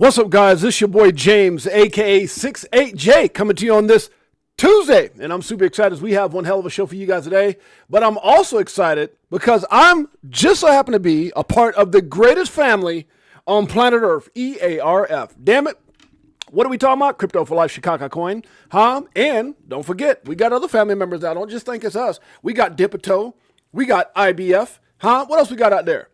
What's up, guys? This is your boy James, aka 68J, coming to you on this Tuesday. And I'm super excited as we have one hell of a show for you guys today. But I'm also excited because I'm just so happen to be a part of the greatest family on planet Earth, EARF. Damn it. What are we talking about? Crypto for Life Chicago coin. Huh? And don't forget, we got other family members out. Don't just think it's us. We got VTHO. We got IBF. Huh? What else we got out there?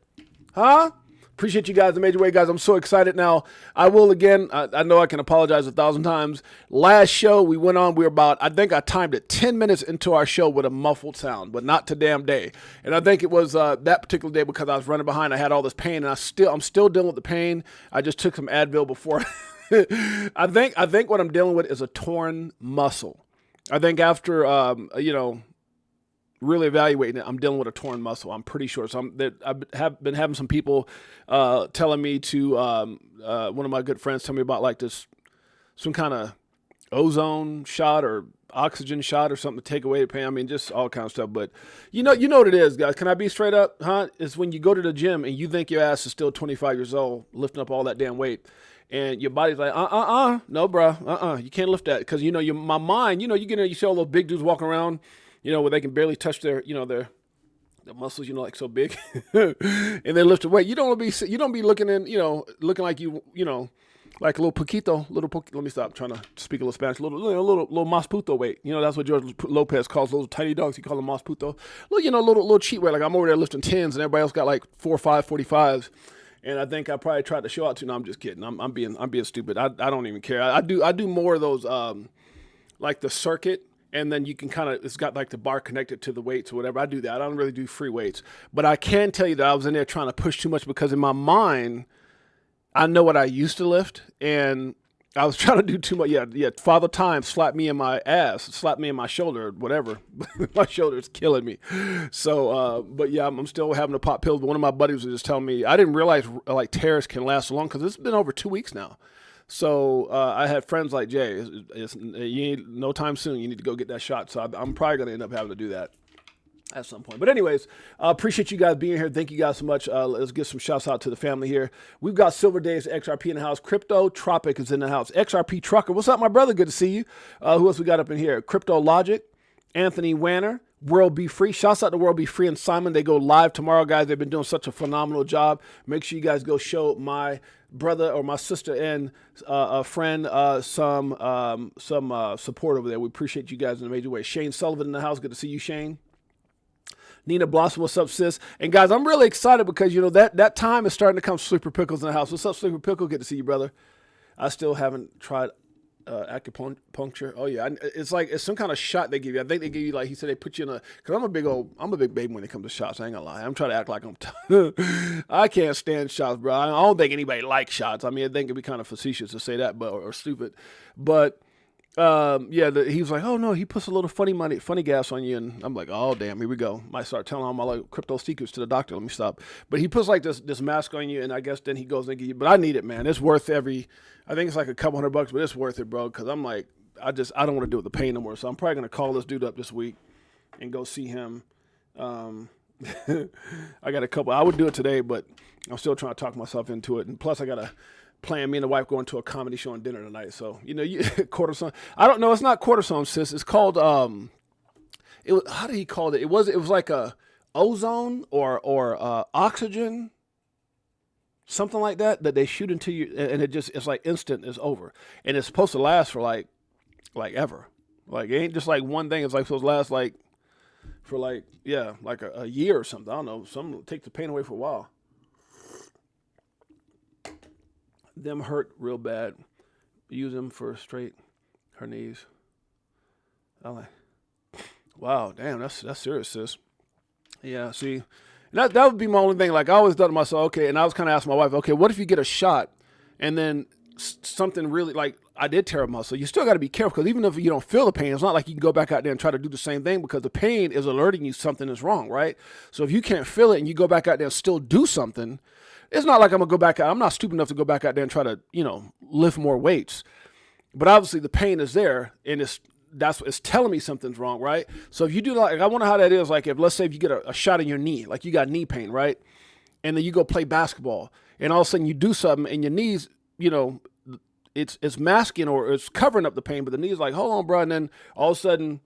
Huh? Appreciate you guys in a major way, guys. I'm so excited now. I will again, I know I can apologize 1,000 times. Last show we went on, we were about, I think I timed it 10 minutes into our show with a muffled sound, but not to damn day. And I think it was that particular day because I was running behind. I had all this pain, and I'm still dealing with the pain. I just took some Advil before. I think what I'm dealing with is a torn muscle. I think after, really evaluating it, I'm dealing with a torn muscle. I'm pretty sure. So I've been having some people telling me to, one of my good friends tell me about like some kind of ozone shot or oxygen shot or something to take away the pain. I mean, just all kinds of stuff. But you know what it is, guys. Can I be straight up? Huh? It's when you go to the gym and you think your ass is still 25 years old, lifting up all that damn weight. And your body's like, no, bro, you can't lift that. Because, my mind, you get in, you see all those big dudes walking around, where they can barely touch their muscles, like so big, and they lift the weight. You don't be looking in, looking like like a little poquito, let me stop trying to speak a little Spanish, little mas puto weight. That's what George Lopez calls those tiny dogs. He calls them mas puto. Little cheat weight. Like I'm over there lifting 10s and everybody else got like 4, 5, 45s. And I think I probably tried to show out to. No, I'm just kidding. I'm being stupid. I don't even care. I do more of those, like the circuit. And then you can it's got like the bar connected to the weights or whatever. I do that. I don't really do free weights. But I can tell you that I was in there trying to push too much because in my mind, I know what I used to lift. And I was trying to do too much. Yeah. Father Time slapped me in my ass, slapped me in my shoulder, whatever. My shoulder is killing me. So, but yeah, I'm still having to pop pills. But one of my buddies was just telling me, I didn't realize like tears can last so long because it's been over 2 weeks now. So I had friends like Jay, no time soon, you need to go get that shot. So I'm probably going to end up having to do that at some point. But anyways, appreciate you guys being here. Thank you guys so much. Let's give some shouts out to the family here. We've got Silver Days, XRP in the house. Crypto Tropic is in the house. XRP Trucker, what's up, my brother? Good to see you. Who else we got up in here? Crypto Logic, Anthony Wanner, World Be Free. Shouts out to World Be Free and Simon. They go live tomorrow, guys. They've been doing such a phenomenal job. Make sure you guys go show my brother or my sister and a friend some support over there. We appreciate you guys in a major way. Shane Sullivan in the house. Good to see you, Shane. Nina Blossom, what's up, sis? And guys, I'm really excited because that time is starting to come. Sleeper Pickles in the house. What's up, Sleeper Pickle? Good to see you, brother. I still haven't tried acupuncture. Oh yeah, it's some kind of shot they give you. I think they give you, like he said, they put you in because I'm a big baby when it comes to shots. I ain't gonna lie. I'm trying to act like I can't stand shots, bro. I don't think anybody likes shots. I mean, I think it'd be kind of facetious to say that, or stupid. But he was like, oh no, he puts a little funny gas on you, and I'm like, oh damn, here we go. Might start telling all my like crypto secrets to the doctor. Let me stop. But he puts like this mask on you, and I guess then he goes and give you. But I need it, man. It's worth I think it's like a couple $100, but it's worth it, bro. Because I'm like, I don't want to deal with the pain no more. So I'm probably gonna call this dude up this week and go see him. I got a couple. I would do it today, but I'm still trying to talk myself into it. And plus, I gotta plan me and the wife going to a comedy show and dinner tonight. So cortisone. I don't know. It's not cortisone, sis. It's called how did he call it? It was like a ozone or oxygen. Something like that they shoot into you, and it's like instant, it's over. And it's supposed to last for like ever. Like, it ain't just like one thing. It's like supposed to last for like a year or something. I don't know. Some take the pain away for a while. Them hurt real bad. Use them for straight her knees. I'm like, wow, damn, that's serious, sis. Yeah, see. That would be my only thing. Like, I always thought to myself, okay, and I was kind of asking my wife, okay, what if you get a shot and then something really, like, I did tear a muscle? You still got to be careful because even if you don't feel the pain, it's not like you can go back out there and try to do the same thing because the pain is alerting you something is wrong, right? So if you can't feel it and you go back out there and still do something, it's not like I'm going to go back out. I'm not stupid enough to go back out there and try to, lift more weights. But obviously the pain is there, and it's telling me something's wrong, right? So if you do, like, I wonder how that is. Like, if let's say if you get a shot in your knee, like you got knee pain, right? And then you go play basketball, and all of a sudden you do something, and your knees you know, it's masking or it's covering up the pain, but the knee's like, hold on, bro. And then all of a sudden,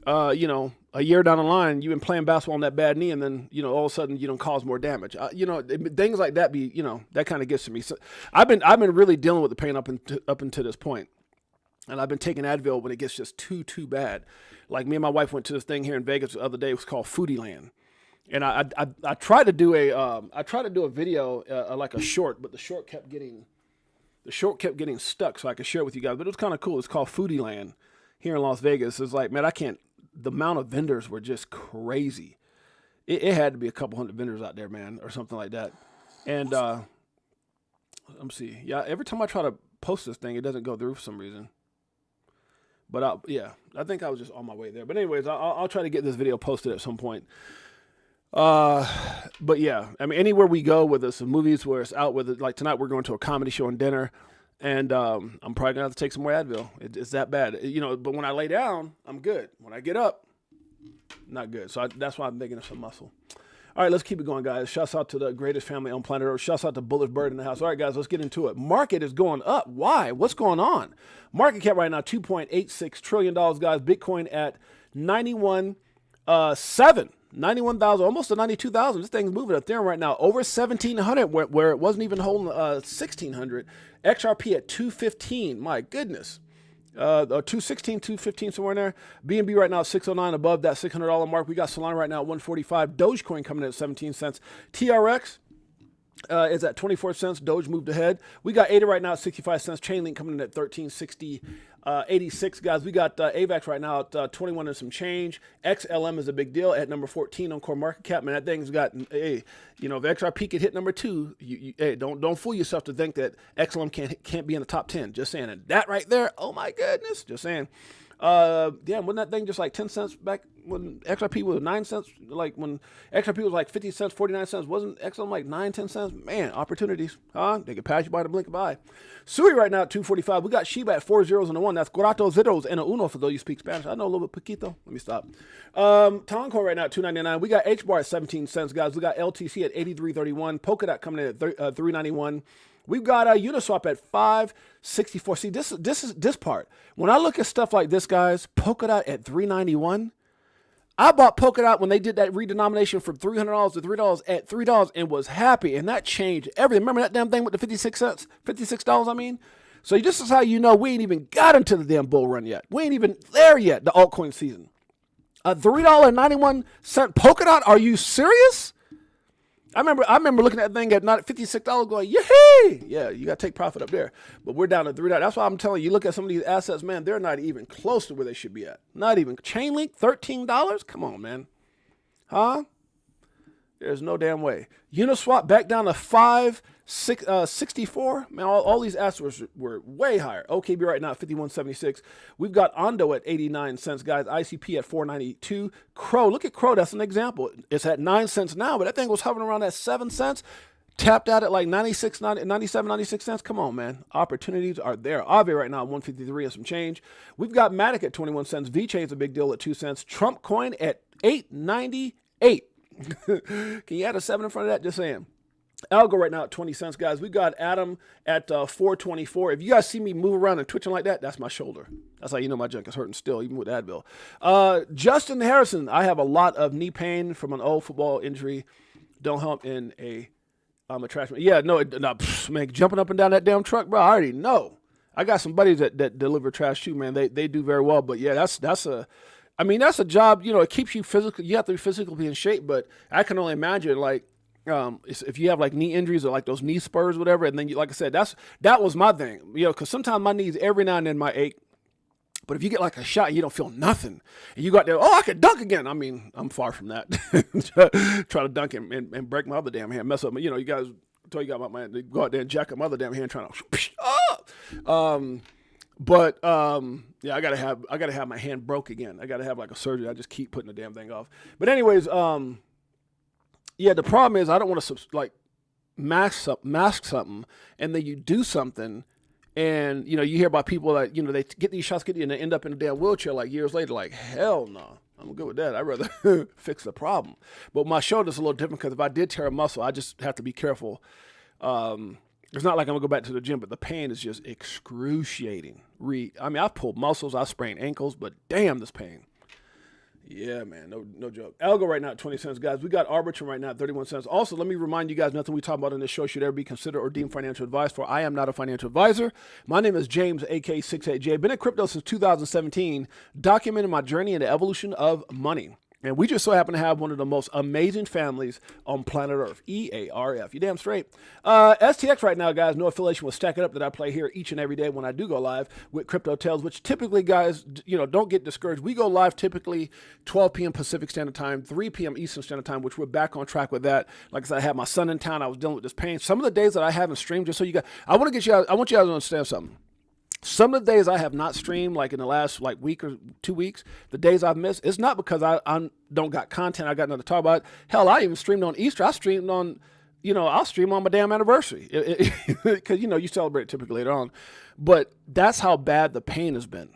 you know, a year down the line, you've been playing basketball on that bad knee, and then, you know, all of a sudden you don't cause more damage. You know, things like that you know, that kind of gets to me. So I've been really dealing with the pain up until this point. And I've been taking Advil when it gets just too bad. Like me and my wife went to this thing here in Vegas the other day. It was called Foodie Land. And I tried to do a video, like a short, but the short kept getting stuck, so I could share it with you guys. But it was kind of cool. It's called Foodie Land here in Las Vegas. It's like, man, the amount of vendors were just crazy. It had to be a couple hundred vendors out there, man, or something like that. And let me see. Yeah, every time I try to post this thing, it doesn't go through for some reason. But yeah, I think I was just on my way there. But anyways, I'll try to get this video posted at some point. But yeah, I mean, anywhere we go, whether it's movies, where it's out, whether like tonight we're going to a comedy show and dinner, and I'm probably gonna have to take some more Advil. It's that bad, you know. But when I lay down, I'm good. When I get up, not good. So that's why I'm making some muscle. All right, let's keep it going, guys. Shouts out to the greatest family on planet Earth. Shouts out to Bullish Bird in the house. All right, guys, let's get into it. Market is going up. Why? What's going on? Market cap right now, $2.86 trillion, guys. Bitcoin at 91,000, almost to 92,000. This thing's moving. Ethereum right now over 1,700, where it wasn't even holding 1,600. XRP at 215. My goodness. 216, 215, somewhere in there. BNB right now at 609, above that $600 mark. We got Solana right now at 145. Dogecoin coming in at 17 cents. TRX is at 24 cents. Doge moved ahead. We got ADA right now at 65 cents. Chainlink coming in at 1360. 86, guys. We got AVAX right now at 21 and some change. XLM is a big deal at number 14 on core market cap. Man, that thing's got, hey, you know, if XRP could hit number 2, hey, don't fool yourself to think that XLM can't be in the top 10. Just saying. And that right there, oh my goodness. Just saying. Damn, wasn't that thing just like 10 cents back when XRP was 9 cents? Like when XRP was like 50 cents, 49 cents, wasn't XLM like 9, 10 cents? Man, opportunities, huh? They could pass you by the blink of an eye. Sui right now at 245. We got Shiba at 4 zeros and a 1. That's cuatro zeros and a uno for those you speak Spanish. I know a little bit poquito. Let me stop. Toncoin right now at 299. We got HBAR at 17 cents, guys. We got LTC at 83.31. Polkadot coming in at 391. We've got Uniswap at 564. See, this is this part. When I look at stuff like this, guys, Polkadot at 391. I bought Polkadot when they did that redenomination from $300 to $3 at $3 and was happy, and that changed everything. Remember that damn thing with the 56 cents, $56, I mean? So this is how you know we ain't even got into the damn bull run yet. We ain't even there yet, the altcoin season. A $3.91 Polkadot, are you serious? I remember looking at that thing at not $56 going, yay! Yeah, you got to take profit up there. But we're down to $3. That's why I'm telling you, look at some of these assets, man, they're not even close to where they should be at. Not even. Chainlink, $13? Come on, man. Huh? There's no damn way. Uniswap back down to 564. Man, all these assets were way higher. OKB right now at 51.76. We've got Ondo at 89 cents, guys. ICP at 492. Crow, look at Crow. That's an example. It's at 9 cents now, but that thing was hovering around at 7 cents. Tapped out at like 97, 96 cents. Come on, man. Opportunities are there. Aave right now at 153 and some change. We've got Matic at 21 cents. VeChain's a big deal at 2 cents. Trump coin at 8.98. Can you add a 7 in front of that? Just saying. Algo right now at 20 cents, guys. We got Adam at 424. If you guys see me move around and twitching like that, that's my shoulder. That's how you know my junk is hurting still, even with Advil. Justin Harrison, I have a lot of knee pain from an old football injury. Don't help in a trash man. Yeah, no, man, jumping up and down that damn truck, bro. I already know. I got some buddies that deliver trash too, man. They do very well, but yeah, that's a job. You know, it keeps you physical. You have to be physically in shape, but I can only imagine like. If you have like knee injuries or like those knee spurs, whatever, and then like I said, that was my thing, you know, because sometimes my knees every now and then might ache, but if you get like a shot, you don't feel nothing, and you got there, I could dunk again. I mean, I'm far from that. Try to dunk and break my other damn hand, mess up. You know, you guys told you about they go out there and jack up my other damn hand trying to. Yeah, I gotta have my hand broke again. I gotta have like a surgery. I just keep putting the damn thing off. But anyways, yeah, the problem is I don't want to like mask something, and then you do something, and you know you hear about people that you know they get these shots, and they end up in a damn wheelchair like years later. Like hell no, I'm good with that. I'd rather fix the problem. But my shoulder's a little different because if I did tear a muscle, I just have to be careful. It's not like I'm gonna go back to the gym, but the pain is just excruciating. I mean, I've pulled muscles, I've sprained ankles, but damn, this pain. Yeah, man, no joke. Algo right now at 20 cents, guys. We got Arbitrum right now at 31 cents. Also, let me remind you guys, nothing we talk about on this show should ever be considered or deemed financial advice, for I am not a financial advisor. My name is James, aka 68J. Been in crypto since 2017, documenting my journey in the evolution of money. And we just so happen to have one of the most amazing families on planet Earth, EARF. You damn straight. STX right now, guys, no affiliation with Stack It Up that I play here each and every day when I do go live with Crypto Tales, which typically, guys, don't get discouraged. We go live typically 12 p.m. Pacific Standard Time, 3 p.m. Eastern Standard Time, which we're back on track with that. Like I said, I had my son in town. I was dealing with this pain. Some of the days that I haven't streamed, just so you guys, I want you guys to understand something. Some of the days I have not streamed, like in the last week or 2 weeks, the days I've missed, it's not because I don't got content, I got nothing to talk about. Hell, I even streamed on Easter. I streamed on, I'll stream on my damn anniversary. Because, you celebrate typically later on. But that's how bad the pain has been.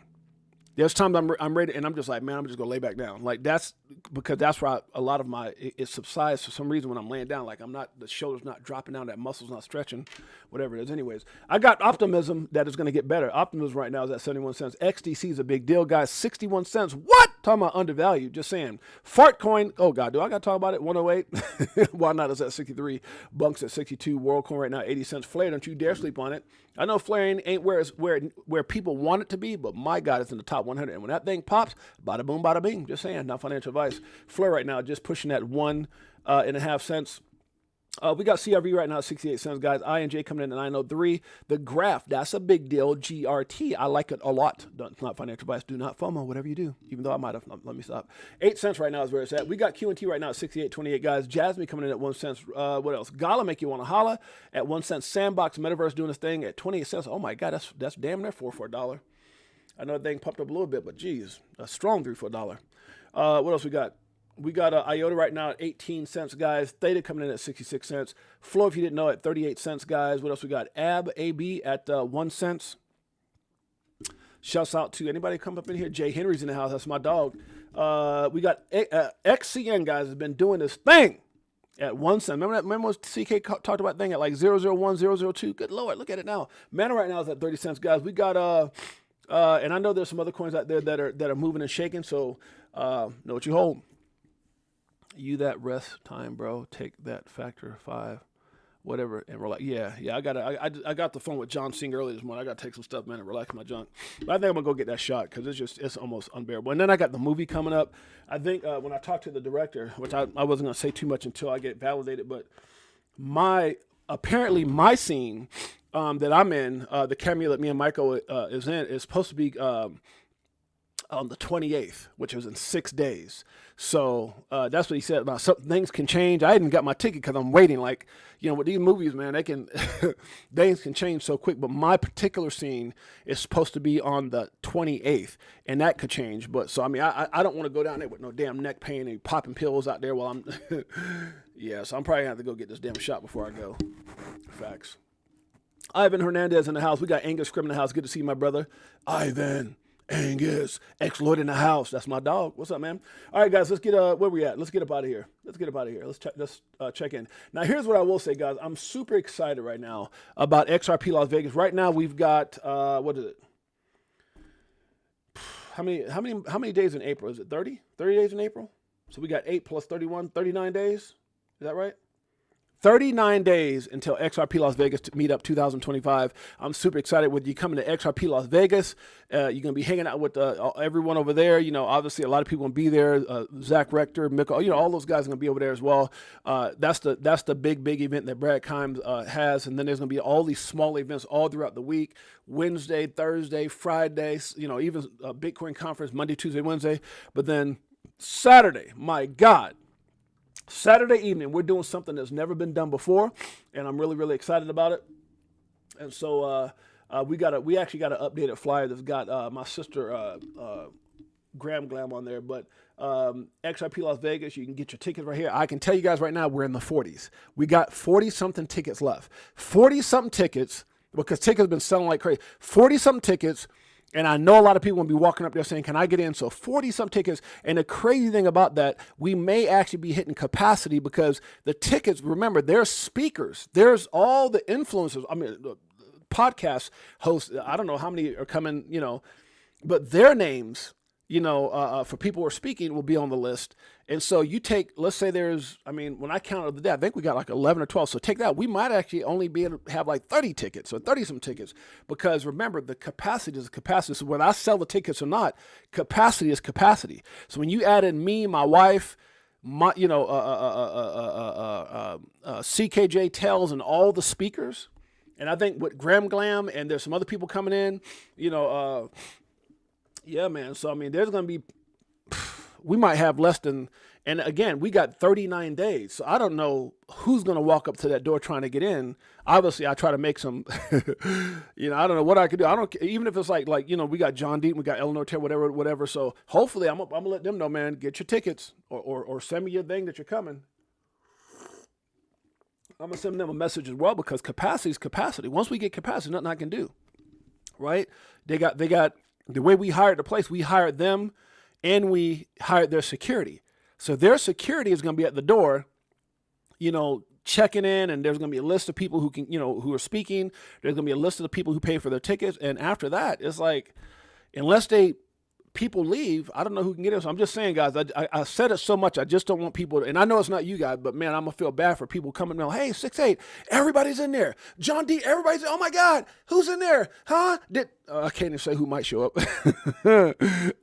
There's times I'm ready, and I'm just like, man, I'm just going to lay back down. Like, that's because that's where a lot of it subsides for some reason when I'm laying down. Like, the shoulder's not dropping down, that muscle's not stretching, whatever it is. Anyways, I got optimism that is going to get better. Optimism right now is at 71 cents. XDC is a big deal, guys. 61 cents. What? Talking about undervalued. Just saying. Fart coin. Oh, God, do I got to talk about it? 108. Why not? It's at 63. Bunks at 62. WorldCoin right now, 80 cents. Flare, don't you dare sleep on it. I know Flare ain't where people want it to be, but my God, it's in the top 100. And when that thing pops, bada boom, bada bing. Just saying, not financial advice. Flare right now, just pushing that 1.5 cents. We got CRV right now at 68 cents, guys. INJ coming in at 903. The graph, that's a big deal. GRT, I like it a lot. It's not financial advice. Do not FOMO, whatever you do. Even though I might have. Let me stop. 8 cents right now is where it's at. We got QNT right now at 68.28, guys. Jasmine coming in at 1 cent. What else? Gala make you want to holla at 1 cent. Sandbox Metaverse doing this thing at 28 cents. Oh my God, that's damn near $4 for $1. I know that thing popped up a little bit, but geez, a strong 3 for $1. What else we got? We got IOTA right now at 18 cents, guys. Theta coming in at 66 cents. Flow, if you didn't know, at 38 cents, guys. What else we got? AB at 1 cent. Shouts out to anybody come up in here. Jay Henry's in the house. That's my dog. We got XCN, guys, has been doing this thing at 1 cent. Remember when CK talked about thing at like 001, 002? Good Lord, look at it now. Mana right now is at 30 cents, guys. We got, and I know there's some other coins out there that are moving and shaking, so know what you hold. You that rest time, bro. Take that factor 5, whatever, and relax. Yeah. I got the phone with John Singh earlier this morning. I got to take some stuff, man, and relax my junk. But I think I'm gonna go get that shot because it's almost unbearable. And then I got the movie coming up. I think when I talked to the director, which I wasn't gonna say too much until I get validated, but apparently my scene that I'm in, the cameo that me and Michael is in, is supposed to be on the 28th, which was in 6 days. So that's what he said about some things can change. I hadn't got my ticket because I'm waiting. Like, with these movies, man, they can things can change so quick. But my particular scene is supposed to be on the 28th, and that could change. But so I mean, I don't want to go down there with no damn neck pain and popping pills out there while I'm. Yeah, so I'm probably gonna have to go get this damn shot before I go. Facts. Ivan Hernandez in the house. We got Angus Scrim in the house. Good to see you, my brother. Ivan. Angus, X-Lloyd in the house. That's my dog. What's up, man? All right, guys, let's get where we at. Let's get up out of here. Let's check in. Now, here's what I will say, guys. I'm super excited right now about XRP Las Vegas. Right now, we've got what is it? How many days in April? Is it 30? 30 days in April? So we got 8 plus 31, 39 days. Is that right? 39 days until XRP Las Vegas Meetup 2025. I'm super excited with you coming to XRP Las Vegas. You're going to be hanging out with everyone over there. Obviously a lot of people going to be there. Zach Rector, Mikkel, all those guys are going to be over there as well. That's the big event that Brad Kimes has. And then there's going to be all these small events all throughout the week. Wednesday, Thursday, Friday, even a Bitcoin conference, Monday, Tuesday, Wednesday. But then Saturday, my God. Saturday evening, we're doing something that's never been done before, and I'm really, really excited about it. And so we actually got an updated flyer that's got my sister Graham Glam on there. But XRP Las Vegas, you can get your tickets right here. I can tell you guys right now, we're in the 40s. We got 40-something tickets left. 40-something tickets, because tickets have been selling like crazy. 40-something tickets. And I know a lot of people will be walking up there saying, can I get in? So 40-some tickets. And the crazy thing about that, we may actually be hitting capacity because the tickets, remember, there's speakers. There's all the influencers. I mean, podcast hosts, I don't know how many are coming, but their names, for people who are speaking will be on the list. And so you take, let's say when I counted the day, I think we got like 11 or 12. So take that. We might actually only be able to have like 30 tickets or 30-some tickets because remember, the capacity is capacity. So whether I sell the tickets or not, capacity is capacity. So when you add in me, my wife, CKJ Tells and all the speakers, and I think with Graham Glam and there's some other people coming in, yeah, man. So, there's going to be, we might have less than, and again, we got 39 days. So I don't know who's going to walk up to that door trying to get in. Obviously, I try to make some, I don't know what I could do. I don't, even if it's like, we got John Deaton, we got Eleanor Terry, whatever. So hopefully I'm going to let them know, man, get your tickets or send me your thing that you're coming. I'm going to send them a message as well because capacity is capacity. Once we get capacity, nothing I can do, right? They got the way we hired the place, we hired them and we hired their security. So their security is going to be at the door, checking in, and there's going to be a list of people who can, who are speaking. There's going to be a list of the people who pay for their tickets. And after that, it's like, unless people leave, I don't know who can get in. So I'm just saying, guys, I said it so much. I just don't want people to, and I know it's not you guys, but man, I'm going to feel bad for people coming down. Hey, 6'8", everybody's in there. John D, everybody's, oh my God, who's in there? Huh? I can't even say who might show up.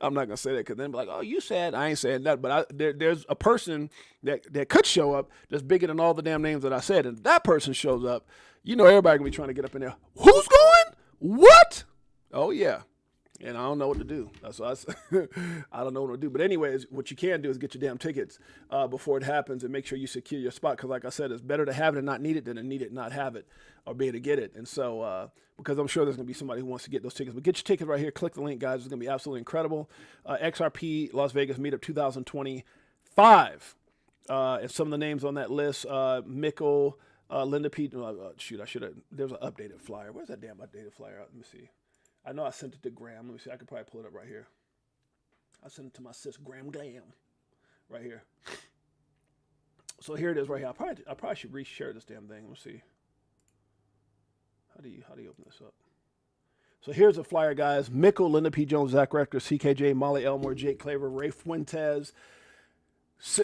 I'm not going to say that because then be like, oh, you said, I ain't saying that. But there's a person that could show up that's bigger than all the damn names that I said. And if that person shows up, everybody going to be trying to get up in there. Who's going? What? Oh, yeah. And I don't know what to do. That's what I don't know what to do. But anyways, what you can do is get your damn tickets before it happens and make sure you secure your spot. Because like I said, it's better to have it and not need it than to need it and not have it or be able to get it. And so because I'm sure there's going to be somebody who wants to get those tickets. But get your tickets right here. Click the link, guys. It's going to be absolutely incredible. XRP Las Vegas Meetup 2025. And some of the names on that list, Mikkel, Linda P. Shoot, I should have. There's an updated flyer. Where's that damn updated flyer? Let me see. I know I sent it to Graham. Let me see. I could probably pull it up right here. I sent it to my sis, Graham Glam, right here. So here it is right here. I probably should reshare this damn thing. Let's see. How do you open this up? So here's a flyer, guys. Mikkel, Linda P. Jones, Zach Rector, CKJ, Molly Elmore, Jake Claver, Ray Fuentes,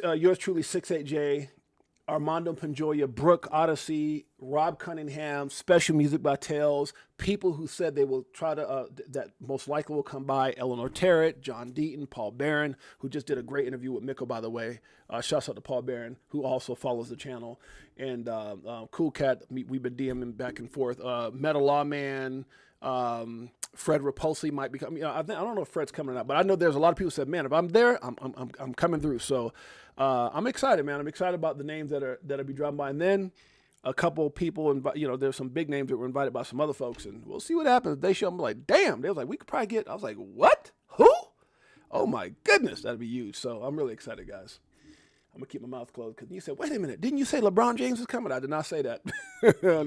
yours truly, 68J, Armando Panjoya, Brooke Odyssey, Rob Cunningham, special music by Tales, people who said they will try to, that most likely will come by, Eleanor Terrett, John Deaton, Paul Barron, who just did a great interview with Mikkel, by the way. Shouts out to Paul Barron, who also follows the channel. And Cool Cat, we've been DMing back and forth. Metal Lawman, Fred Repulsi might be coming. I don't know if Fred's coming or not, but I know there's a lot of people who said, man, if I'm there, I'm coming through. So I'm excited, man. I'm excited about the names that'll be dropping by. And then a couple people, there's some big names that were invited by some other folks, and we'll see what happens. They show up, I'm like, damn. They was like, we could probably get. I was like, what? Who? Oh my goodness, that'd be huge. So I'm really excited, guys. I'm gonna keep my mouth closed because you said, wait a minute, didn't you say LeBron James is coming? I did not say that. No,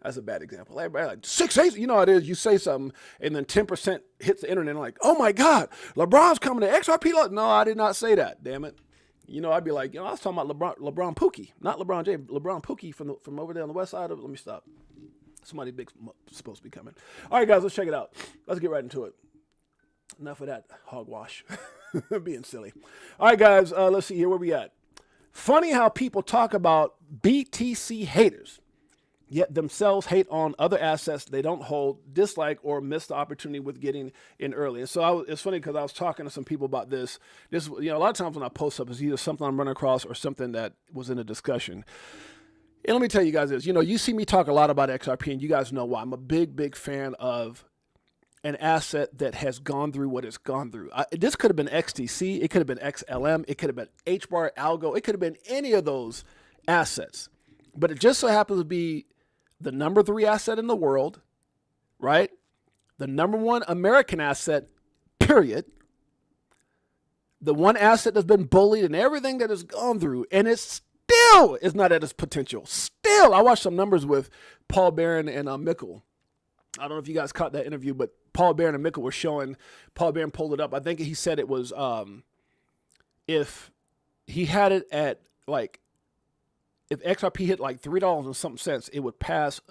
that's a bad example. Everybody like 6'8", you know how it is. You say something and then 10% hits the internet and like, oh my God, LeBron's coming to XRP. No, I did not say that. Damn it. I'd be like, I was talking about LeBron Pookie, not LeBron James. LeBron Pookie from over there on the west side of. Let me stop. Somebody big's supposed to be coming. All right, guys, let's check it out. Let's get right into it. Enough of that hogwash. Being silly. All right, guys, let's see here. Where we at? Funny how people talk about BTC haters, yet themselves hate on other assets they don't hold, dislike, or miss the opportunity with getting in early. And so it's funny because I was talking to some people about this. A lot of times when I post up, it's either something I'm running across or something that was in a discussion. And let me tell you guys this. You see me talk a lot about XRP, and you guys know why. I'm a big fan of an asset that has gone through what it's gone through. This could have been XTC. It could have been XLM. It could have been HBAR, Algo. It could have been any of those assets. But it just so happens to be the number 3 asset in the world, right? The number 1 American asset, period. The one asset that's been bullied and everything that has gone through, and it still is not at its potential. Still, I watched some numbers with Paul Barron and Mikkel. I don't know if you guys caught that interview, but Paul Barron and Mikkel were showing. Paul Barron pulled it up. I think he said it was if he had it at like if XRP hit like $3 and something cents, it would pass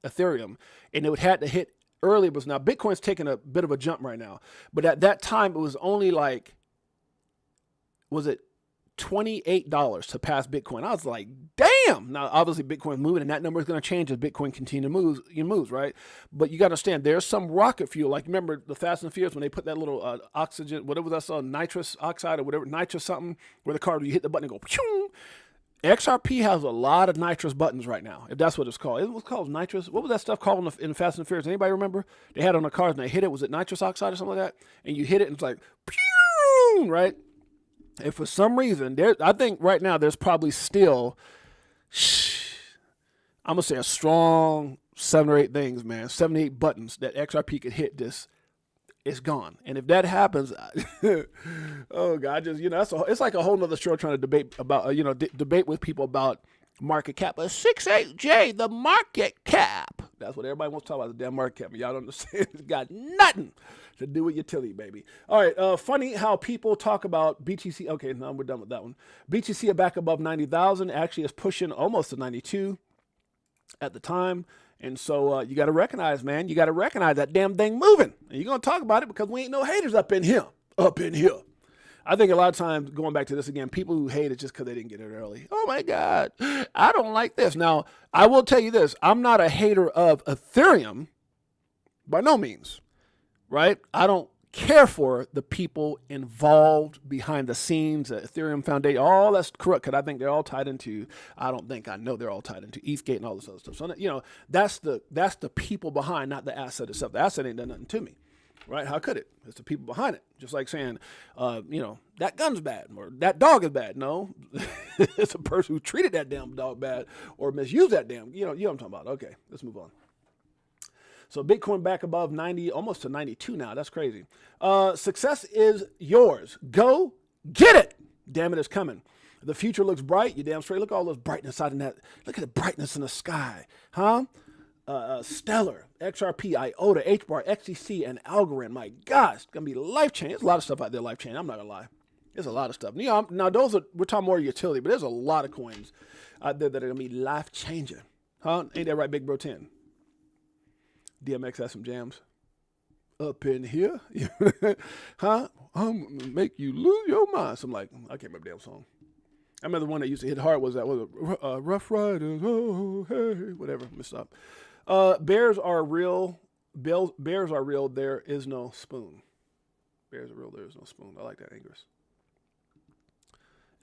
Ethereum, and it would have to hit early. But now Bitcoin's taking a bit of a jump right now, but at that time it was only like, was it $28 to pass Bitcoin? I was like, damn. Now obviously Bitcoin's moving, and that number is going to change as Bitcoin moves, right? But you got to understand, there's some rocket fuel. Like, remember the Fast and Furious when they put that little oxygen, whatever that's nitrous oxide or whatever, nitrous something, where the car, you hit the button and go, pew! XRP has a lot of nitrous buttons right now, if that's what it's called. It was called nitrous. What was that stuff called in Fast and Furious? Anybody remember? They had it on the cars and they hit it. Was it nitrous oxide or something like that? And you hit it and it's like, pew! Right? And for some reason, I think right now there's probably still, I'm going to say a strong 7 or 8 things, man. 7 or 8 buttons that XRP could hit this. It's gone. And if that happens, oh God, it's like a whole nother show trying to debate about, debate with people about market cap. But 68J, the market cap. That's what everybody wants to talk about, the damn market cap. Y'all don't understand. It's got nothing to do with utility, baby. All right. Funny how people talk about BTC. Okay, now we're done with that one. BTC are back above 90,000. Actually, it's pushing almost to 92 at the time. And so you got to recognize, man, you got to recognize that damn thing moving. And you're going to talk about it because we ain't no haters up in here. I think a lot of times, going back to this again, people who hate it just because they didn't get it early. Oh, my God, I don't like this. Now, I will tell you this. I'm not a hater of Ethereum by no means, right? I don't care for the people involved behind the scenes, the Ethereum Foundation, all that's correct, because I think they're all tied into, I know they're all tied into ETHgate and all this other stuff. So, that's the people behind, not the asset itself. The asset ain't done nothing to me, right? How could it? It's the people behind it. Just like saying, that gun's bad or that dog is bad. No, it's a person who treated that damn dog bad or misused that damn, you know what I'm talking about. Okay, let's move on. So Bitcoin back above 90, almost to 92 now. That's crazy. Success is yours. Go get it. Damn it, it's coming. The future looks bright. You damn straight. Look at all those brightness out in that. Look at the brightness in the sky. Huh? Stellar, XRP, IOTA, HBAR, XTC, and Algorand. My gosh, it's going to be life-changing. There's a lot of stuff out there life-changing. I'm not going to lie. There's a lot of stuff. Now, we're talking more utility, but there's a lot of coins out there that are going to be life-changing. Huh? Ain't that right, Big Bro 10? DMX has some jams up in here. Huh? I'm going to make you lose your mind. So I'm like, I can't remember the damn song. I remember the one that used to hit hard was Rough Riders, oh, hey, whatever, messed up. Bears are real. Bears are real. There is no spoon. Bears are real. There is no spoon. I like that, Angus.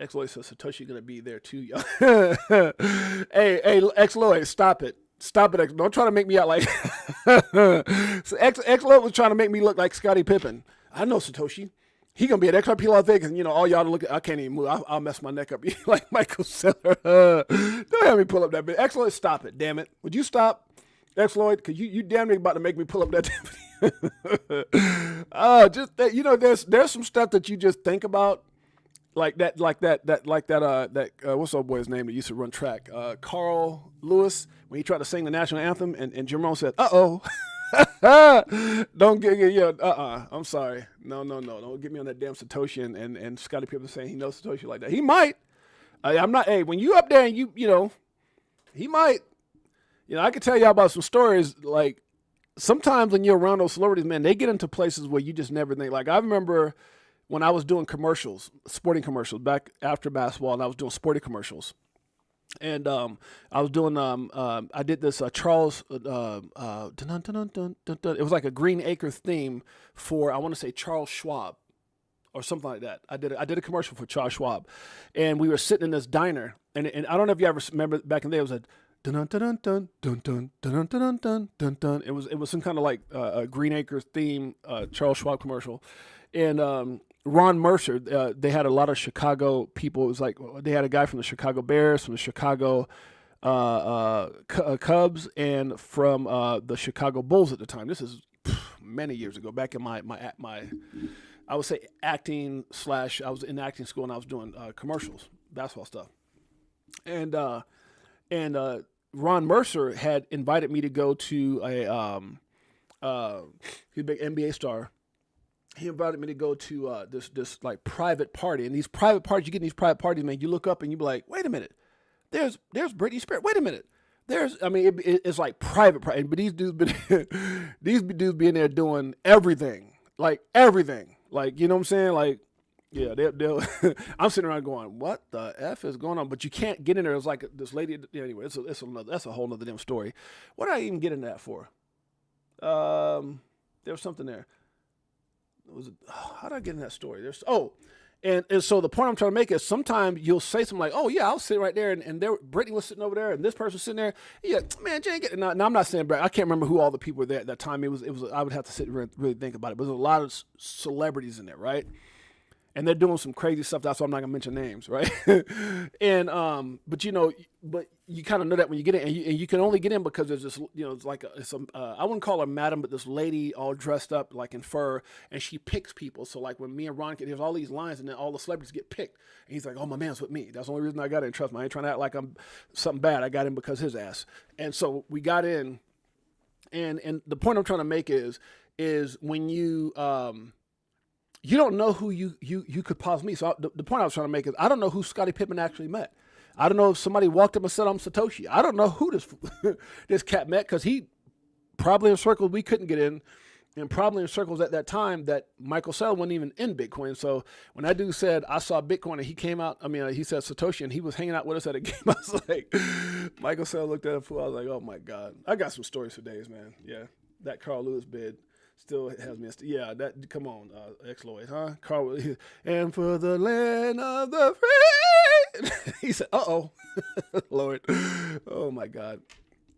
X-Lloyd says Satoshi going to be there too, y'all. hey, X-Lloyd, stop it. Stop it, X. Don't try to make me out like... So X-Lloyd was trying to make me look like Scottie Pippen. I know Satoshi. He going to be at XRP Las Vegas, and, all y'all look at... I can't even move. I'll mess my neck up like Michael Saylor. Don't have me pull up that bit. X-Lloyd, stop it, damn it. Would you stop, X-Lloyd? Because you damn near about to make me pull up that damn there's some stuff that you just think about. Like that, what's that boy's name that used to run track? Carl Lewis, when he tried to sing the national anthem, and Jerome said, uh-oh. Don't get, I'm sorry. No. Don't get me on that damn Satoshi and Scottie Pippen saying he knows Satoshi like that. He might. I'm not, when you up there and he might. I could tell y'all about some stories, like, sometimes when you're around those celebrities, man, they get into places where you just never think. Like, I remember when I was doing commercials, sporting commercials, back after basketball, and I was doing sporting commercials. And I was doing, I did this Charles, it was like a Green Acres theme for, I want to say Charles Schwab or something like that. I did a commercial for Charles Schwab. And we were sitting in this diner. And I don't know if you ever remember back in the day, it was a dun dun dun dun dun dun dun dun dun dun. It was some kind of like a Green Acres theme, Charles Schwab commercial. And Ron Mercer, they had a lot of Chicago people. It was like they had a guy from the Chicago Bears, from the Chicago Cubs, and from the Chicago Bulls at the time. This is many years ago, back in my I would say acting / I was in acting school and I was doing commercials, basketball stuff. And Ron Mercer had invited me to go to He's a big NBA star. He invited me to go to this like private party, and these private parties, you get in these private parties, man. You look up and you be like, wait a minute, there's Britney Spears. Wait a minute, it's like private, but these dudes be in there doing everything, like you know what I'm saying, like. Yeah, they'll I'm sitting around going, what the F is going on? But you can't get in there. It's like this lady. Anyway, that's a whole nother damn story. What did I even get in that for? There was something there. How did I get in that story? And so the point I'm trying to make is sometimes you'll say something like, oh, yeah, I'll sit right there. And there, Brittany was sitting over there and this person was sitting there. Yeah, man, Jay, now I'm not saying, I can't remember who all the people were there at that time. It was. I would have to sit and really think about it. But there's a lot of celebrities in there, right? And they're doing some crazy stuff. That's why I'm not gonna mention names, right? And but you kind of know that when you get in, and you can only get in because there's this, it's like I wouldn't call her madam, but this lady all dressed up like in fur, and she picks people. So like when me and Ron there's all these lines, and then all the celebrities get picked, and he's like, "Oh, my man's with me." That's the only reason I got in. Trust me, I ain't trying to act like I'm something bad. I got in because his ass. And so we got in, and the point I'm trying to make is when you you don't know who you could possibly meet. So the point I was trying to make is I don't know who Scottie Pippen actually met. I don't know if somebody walked up and said, I'm Satoshi. I don't know who this cat met, because he probably in circles we couldn't get in, and probably in circles at that time that Michael Saylor wasn't even in Bitcoin. So when that dude said, I saw Bitcoin, and he came out, he said Satoshi, and he was hanging out with us at a game, I was like, Michael Saylor looked at him, I was like, oh my God. I got some stories for days, man. Yeah, that Carl Lewis bid. Still has me. Yeah, that. Come on, X-Lloyd, huh? Carl, and for the land of the free. He said, "Uh-oh, Lord, oh my God."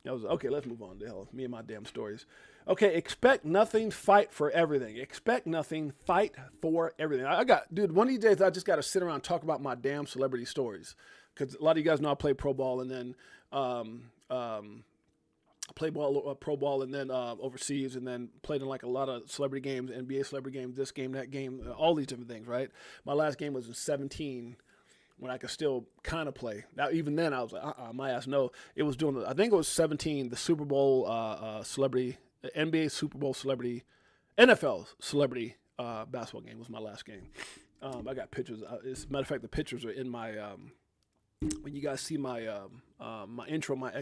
I was okay. Let's move on. The hell, me and my damn stories. Okay, expect nothing, fight for everything. Expect nothing, fight for everything. Dude. One of these days, I just got to sit around and talk about my damn celebrity stories, because a lot of you guys know I play pro ball, and then pro ball, and then overseas, and then played in like a lot of celebrity games, NBA celebrity games, this game, that game, all these different things, right? My last game was in 17, when I could still kind of play. Now, even then, I was like, my ass, no. It was doing, I think it was 17, the Super Bowl celebrity, NBA Super Bowl celebrity, NFL celebrity basketball game was my last game. I got pictures. As a matter of fact, the pictures are in my, when you guys see my my intro, my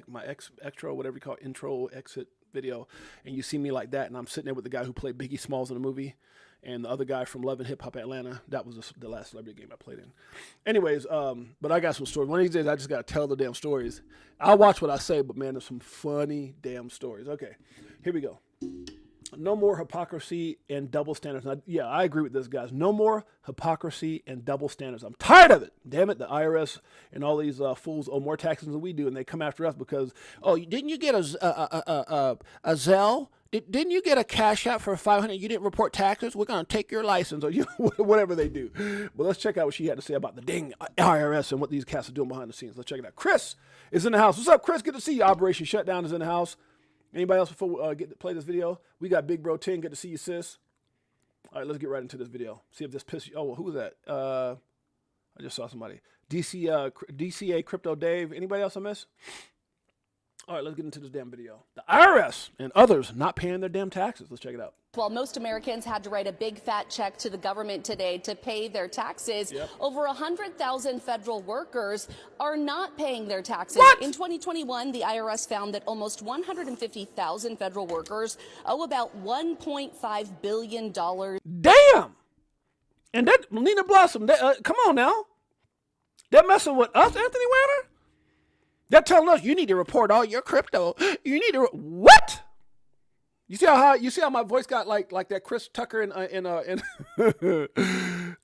extra, whatever you call it, intro, exit video, and you see me like that, and I'm sitting there with the guy who played Biggie Smalls in the movie, and the other guy from Love and Hip Hop Atlanta. That was the last celebrity game I played in. Anyways, but I got some stories. One of these days, I just got to tell the damn stories. I'll watch what I say, but man, there's some funny damn stories. Okay, here we go. No more hypocrisy and double standards. Now, yeah, I agree with this, guys. No more hypocrisy and double standards. I'm tired of it. Damn it, the IRS and all these fools owe more taxes than we do, and they come after us because, didn't you get a Zelle? Didn't you get a Cash App for $500? You didn't report taxes? We're going to take your license, or whatever they do. But let's check out what she had to say about the dang IRS and what these cats are doing behind the scenes. Let's check it out. Chris is in the house. What's up, Chris? Good to see you. Operation Shutdown is in the house. Anybody else before we get to play this video? We got Big Bro 10. Good to see you, sis. All right, let's get right into this video. See if this pisses you. Oh, well, who was that? I just saw somebody. DCA Crypto Dave. Anybody else I miss? All right, let's get into this damn video. The IRS and others not paying their damn taxes. Let's check it out. While most Americans had to write a big fat check to the government today to pay their taxes, over 100,000 federal workers are not paying their taxes. What? In 2021, the IRS found that almost 150,000 federal workers owe about $1.5 billion. Damn! And that, Lena Blossom, come on now. They're messing with us, Anthony Weiner? They're telling us you need to report all your crypto. You need to what? You see how my voice got like that Chris Tucker in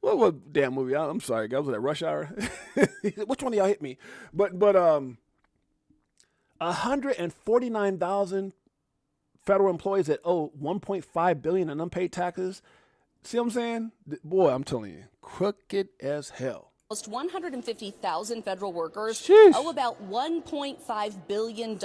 what damn movie? I'm sorry, guys. Was that Rush Hour? Which one of y'all hit me? But 149,000 federal employees that owe $1.5 billion in unpaid taxes. See what I'm saying? Boy, I'm telling you, crooked as hell. Almost 150,000 federal workers Sheesh. owe about $1.5 billion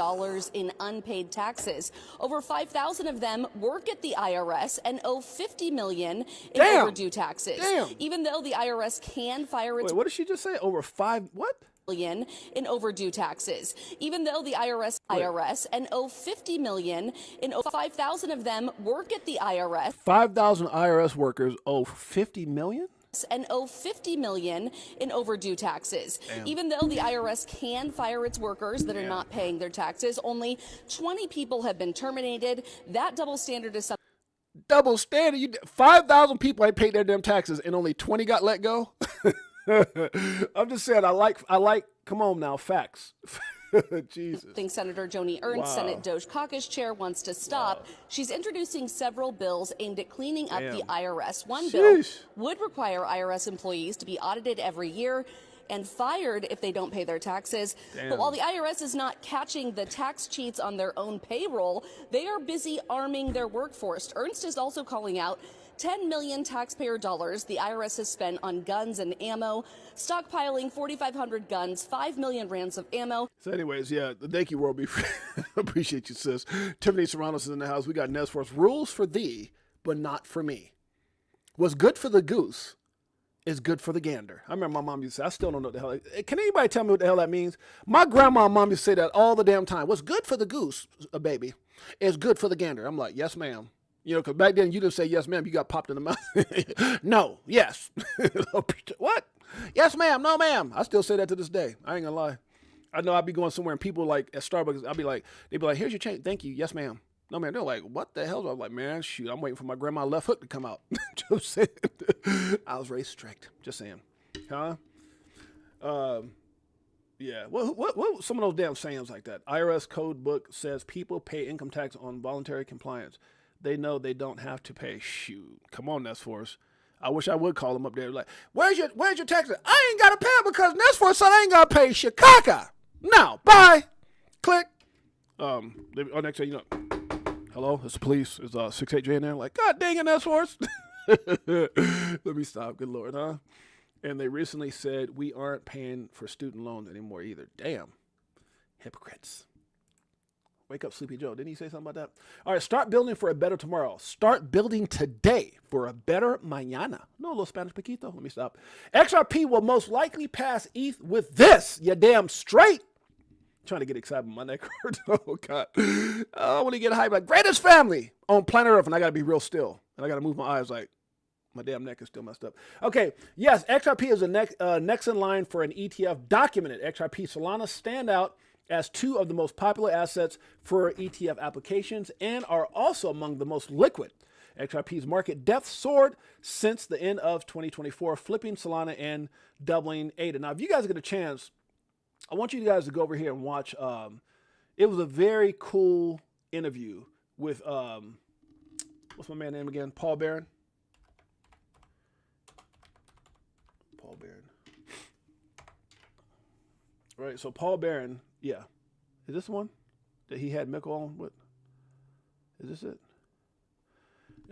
in unpaid taxes. Over 5,000 of them work at the IRS and owe $50 million in overdue taxes. Damn. Even though the IRS can fire its... Wait, what did she just say? Over five... What? million in overdue taxes, even though the IRS and owe 50 million in 5,000 of them work at the IRS. 5,000 IRS workers owe 50 million? And owe 50 million in overdue taxes. Damn. Even though the IRS can fire its workers that are not paying their taxes, only 20 people have been terminated. That double standard is something. Double standard? 5,000 people ain't paid their damn taxes and only 20 got let go? I'm just saying, I like, come on now, facts. Jesus. Think Senator Joni Ernst, Senate Doge Caucus chair, wants to stop. She's introducing several bills aimed at cleaning up the IRS. One bill would require IRS employees to be audited every year and fired if they don't pay their taxes. But while the IRS is not catching the tax cheats on their own payroll, they are busy arming their workforce. Ernst is also calling out 10 million taxpayer dollars the IRS has spent on guns and ammo, stockpiling 4,500 guns, 5 million rounds of ammo. So anyways, yeah, thank you, World. Appreciate you, sis. Tiffany Serranos is in the house. We got Nesforce. Rules for thee, but not for me. What's good for the goose is good for the gander. I remember my mom used to say, I still don't know what the hell. Can anybody tell me what the hell that means? My grandma and mom used to say that all the damn time. What's good for the goose, baby, is good for the gander. I'm like, yes, ma'am. You know, because back then you didn't say yes, ma'am. You got popped in the mouth. No, yes. What? Yes, ma'am. No, ma'am. I still say that to this day. I ain't gonna lie. I know I'd be going somewhere and people like at Starbucks, they'd be like, here's your change. Thank you. Yes, ma'am. No, man. They're like, what the hell? I'm like, man, shoot. I'm waiting for my grandma left hook to come out. Just saying. I was raised strict. Just saying. Huh? Yeah. What some of those damn sayings like that? IRS code book says people pay income tax on voluntary compliance. They know they don't have to pay. Shoot. Come on, Nesforce. I wish I would call them up there. Like, where's your taxes? I ain't got to pay them because Nesforce said I ain't got to pay Chicago. No. Bye. Click. Next thing you know, hello, it's the police. It's 68J in there. Like, God dang it, Nesforce. Let me stop. Good Lord, huh? And they recently said we aren't paying for student loans anymore either. Damn. Hypocrites. Wake up, Sleepy Joe. Didn't he say something about that? All right, start building for a better tomorrow. Start building today for a better mañana. No, a little Spanish poquito. Let me stop. XRP will most likely pass ETH with this. You damn straight. I'm trying to get excited with my neck hurts. Oh, God. I want to get hyped. Like, greatest family on planet Earth, and I got to be real still. And I got to move my eyes like, my damn neck is still messed up. Okay, yes, XRP is the next in line for an ETF documented. XRP Solana stand out as two of the most popular assets for ETF applications and are also among the most liquid. XRP's market depth soared since the end of 2024, flipping Solana and doubling ADA. Now, if you guys get a chance, I want you guys to go over here and watch. It was a very cool interview with, what's my man's name again? Paul Barron. Paul Barron. Right, so Paul Barron, yeah. Is this the one that he had Mickle on with? Is this it?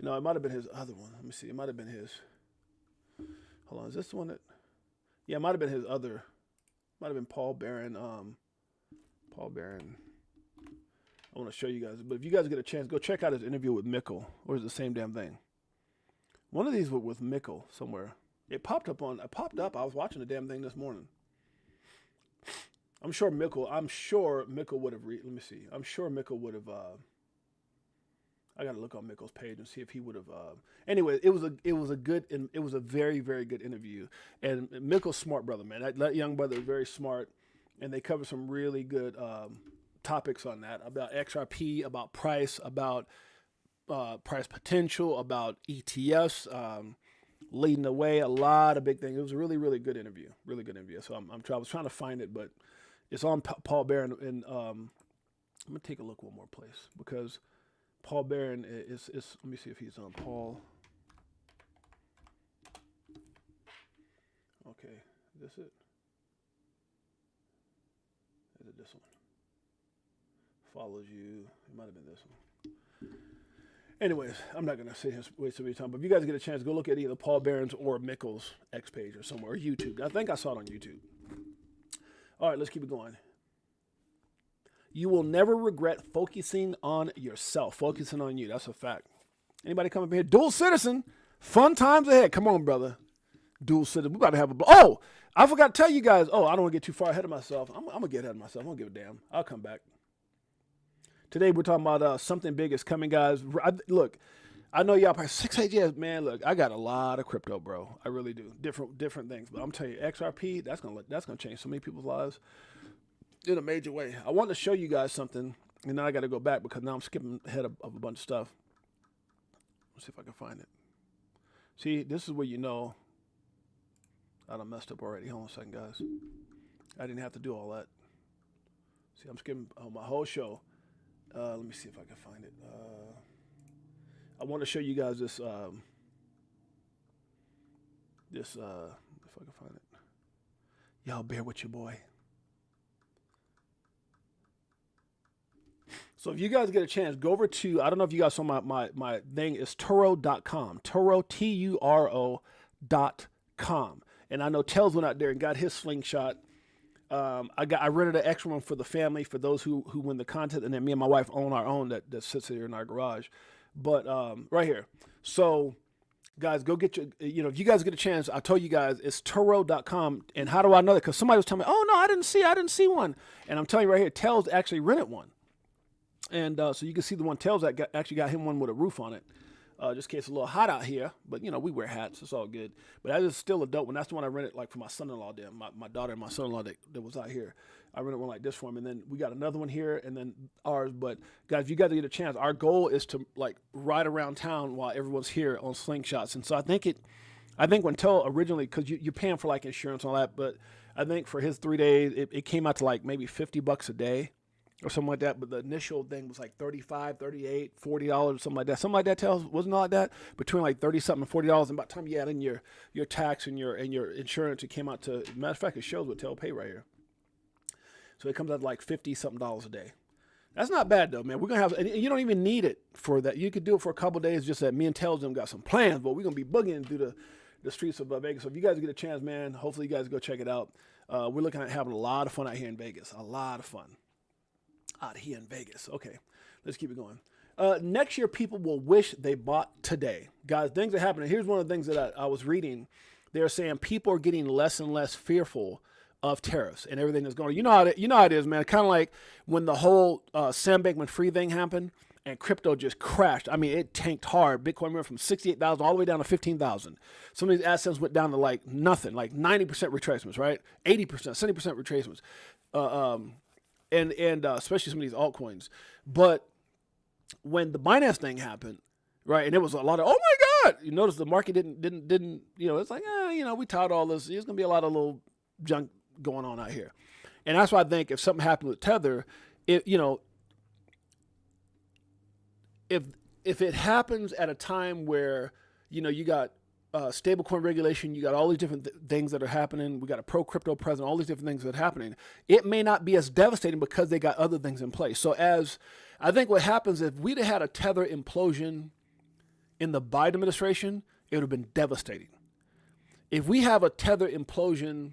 No, it might have been his other one. Let me see. It might have been his. Hold on. Is this the one that? Yeah, it might have been his other. Might have been Paul Barron. Paul Barron. I want to show you guys. But if you guys get a chance, go check out his interview with Mickle. Or is it the same damn thing? One of these were with Mickle somewhere. It popped up. I was watching the damn thing this morning. I'm sure Mickle would have let me see. I'm sure Mickle would have I got to look on Mickle's page and see if he would have anyway, it was a very, very good interview. And Mickle's smart brother, man. That young brother is very smart, and they covered some really good topics on that, about XRP, about price, about price potential, about ETFs, leading the way, a lot of big things. It was a really, really good interview. Really good interview. So I was trying to find it, but it's on Paul Barron. And I'm going to take a look one more place because Paul Barron is, let me see if he's on Paul. Okay. Is this it? Is it this one? Follows you. It might have been this one. Anyways, I'm not going to sit here and waste any time, but if you guys get a chance, go look at either Paul Barron's or Mickle's X page or somewhere, or YouTube. I think I saw it on YouTube. All right, let's keep it going. You will never regret focusing on yourself, focusing on you. That's a fact. Anybody come up here? Dual citizen. Fun times ahead. Come on, brother. dual citizen. We about to have oh, I forgot to tell you guys. Oh, I don't want to get too far ahead of myself. I'm going to get ahead of myself. I don't give a damn. I'll come back. Today we're talking about something big is coming, guys. Look, I know y'all probably 6-8 years, man. Look, I got a lot of crypto, bro. I really do. Different things. But I'm telling you, XRP, that's gonna change so many people's lives in a major way. I want to show you guys something, and now I got to go back because now I'm skipping ahead of a bunch of stuff. Let's see if I can find it. See, this is where you know I done messed up already. Hold on a second, guys. I didn't have to do all that. See, I'm skipping my whole show. Let me see if I can find it. I want to show you guys this. If I can find it. Y'all bear with your boy. So if you guys get a chance, go over to, I don't know if you guys saw my thing is Turo.com. Turo, Turo.com. And I know Tells went out there and got his slingshot. I rented an extra one for the family, for those who win the contest, and then me and my wife own our own that sits here in our garage. But right here. So guys, go get if you guys get a chance, I told you guys it's Turo.com. And how do I know that? Because somebody was telling me, oh no, I didn't see one. And I'm telling you right here, Tells actually rented one. And so you can see the one Tells that actually got him one with a roof on it. Just in case it's a little hot out here, but we wear hats, it's all good. But that is still a dope one. That's the one I rented like for my son-in-law there, my daughter and my son-in-law that was out here. I rented one like this for him, and then we got another one here, and then ours. But guys, if you guys get a chance, our goal is to like ride around town while everyone's here on slingshots. And so I think when Tell originally, because you're paying for like insurance and all that, but I think for his 3 days, it came out to like maybe $50 a day. Or something like that, but the initial thing was like $35, $38, $40, something like that. Something like that, Tells, wasn't all like that? Between like 30 something and $40, and by the time you add in your tax and your insurance, it came out to, matter of fact, it shows what Tell pay right here. So it comes out to like $50 something a day. That's not bad though, man. We're gonna have, and you don't even need it for that. You could do it for a couple of days, just that me and Tells them got some plans, but we're gonna be boogieing through the streets of Vegas. So if you guys get a chance, man, hopefully you guys go check it out. We're looking at having a lot of fun out here in Vegas. A lot of fun. Out here in Vegas. Okay, let's keep it going. Next year, people will wish they bought today. Guys, things are happening. Here's one of the things that I was reading. They're saying people are getting less and less fearful of tariffs and everything that's going on. You know how it is, man. Kind of like when the whole Sam Bankman-Fried thing happened and crypto just crashed. I mean, it tanked hard. Bitcoin went from 68,000 all the way down to 15,000. Some of these assets went down to like nothing, like 90% retracements, right? 80%, 70% retracements. And especially some of these altcoins. But when the Binance thing happened, right, and it was a lot of, oh my God, you notice the market didn't, it's like, we tired all this. There's going to be a lot of little junk going on out here. And that's why I think if something happened with Tether, if it happens at a time where, you got stablecoin regulation, you got all these different things that are happening. We got a pro-crypto president, all these different things that are happening. It may not be as devastating because they got other things in place. So as I think what happens, if we'd have had a Tether implosion in the Biden administration, it would have been devastating. If we have a Tether implosion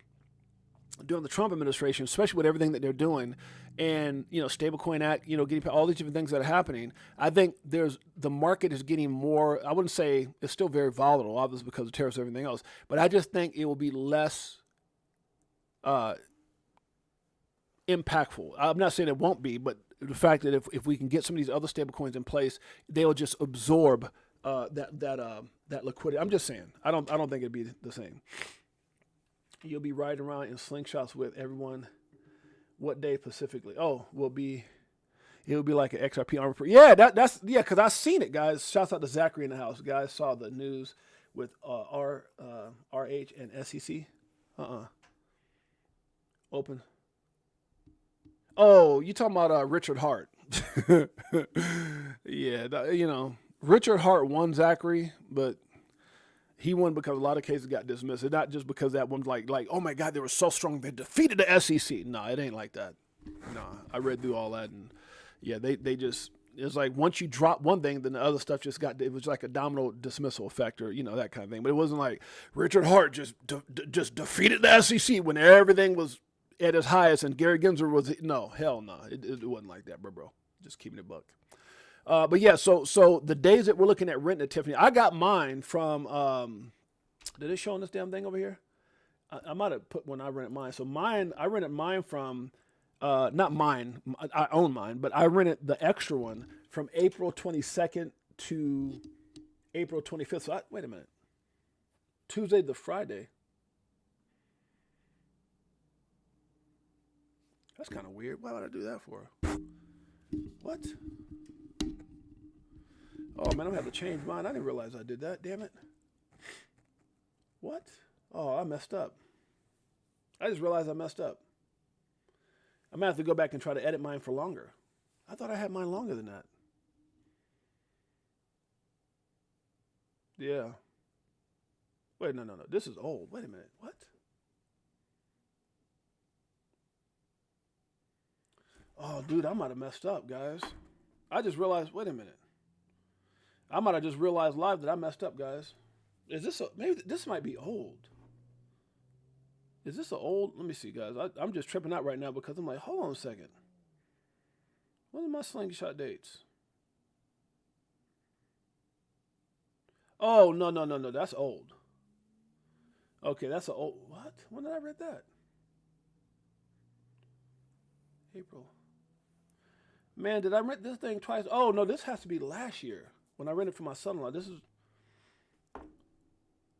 during the Trump administration, especially with everything that they're doing, and stablecoin act, getting all these different things that are happening, I think the market is getting more. I wouldn't say it's still very volatile, obviously because of tariffs and everything else, but I just think it will be less impactful. I'm not saying it won't be, but the fact that if we can get some of these other stablecoins in place, they'll just absorb that liquidity. I'm just saying. I don't think it'd be the same. You'll be riding around in slingshots with everyone. What day specifically? Oh, it'll be like an XRP armor. Yeah, that's because I've seen it, guys. Shouts out to Zachary in the house. Guys saw the news with RH and SEC. Open. Oh, you talking about Richard Hart? Yeah, Richard Hart won, Zachary, but he won because a lot of cases got dismissed. It's not just because that one's like, oh my God, they were so strong they defeated the SEC. No, it ain't like that. No, I read through all that, and yeah, they just, it's like once you drop one thing, then the other stuff it was like a domino dismissal effect, or that kind of thing. But it wasn't like Richard Hart just defeated the SEC when everything was at its highest, and Gary Gensler was, no, hell no, it wasn't like that, bro. Just keeping it buck. But yeah, so the days that we're looking at renting at Tiffany, I got mine from Did it show on this damn thing over here? I might have put when I rented mine. So mine, I rented mine from, not mine, I own mine, but I rented the extra one from April 22nd to April 25th. So wait a minute. Tuesday to Friday. That's kind of weird. Why would I do that for? What? Oh, man, I'm going to have to change mine. I didn't realize I did that. Damn it. What? Oh, I messed up. I just realized I messed up. I'm going to have to go back and try to edit mine for longer. I thought I had mine longer than that. Yeah. Wait, no. This is old. Wait a minute. What? Oh, dude, I might have messed up, guys. I just realized, wait a minute. I might have just realized live that I messed up, guys. Is this maybe this might be old? Is this an old? Let me see, guys. I'm just tripping out right now because I'm like, hold on a second. What are my slingshot dates? Oh, no. That's old. Okay, that's an old. What? When did I read that? April. Man, did I rent this thing twice? Oh, no, this has to be last year when I rented for my son-in-law. This is.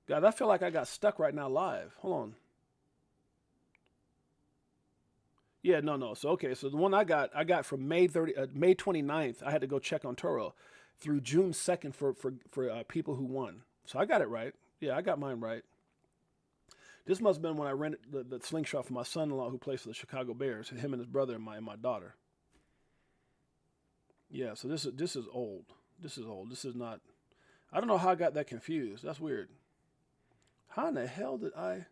Guys, I feel like I got stuck right now live. Hold on. Yeah, no. So, okay, so the one I got from May 29th. I had to go check on Turo through June 2nd for people who won. So I got it right. Yeah, I got mine right. This must have been when I rented the slingshot for my son-in-law who plays for the Chicago Bears, him and his brother and my daughter. Yeah, so this is old. This is old. This is not. I don't know how I got that confused. That's weird. How in the hell did I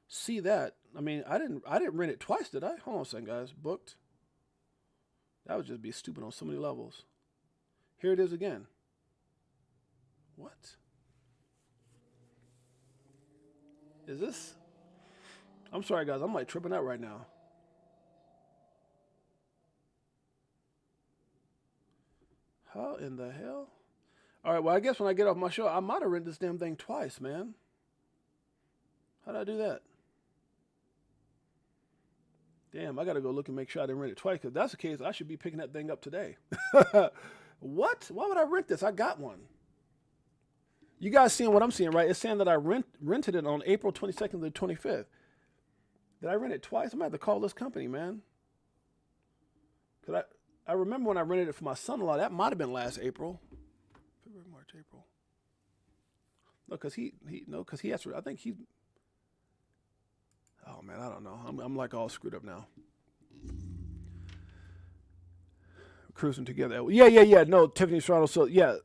see that? I mean, I didn't rent it twice, did I? Hold on a second, guys. Booked. That would just be stupid on so many levels. Here it is again. What? Is this? I'm sorry, guys. I'm like tripping out right now. How in the hell? All right, well, I guess when I get off my show, I might have rented this damn thing twice, man. How did I do that? Damn, I got to go look and make sure I didn't rent it twice, because if that's the case, I should be picking that thing up today. What? Why would I rent this? I got one. You guys seeing what I'm seeing, right? It's saying that I rented it on April 22nd to the 25th. Did I rent it twice? I'm going to have to call this company, man. Because I remember when I rented it for my son-in-law, that might have been last April. February, March, April. No, because he has to, I think he, oh man, I don't know. I'm like all screwed up now. Cruising together. Yeah. No, Tiffany Serrano. So yeah,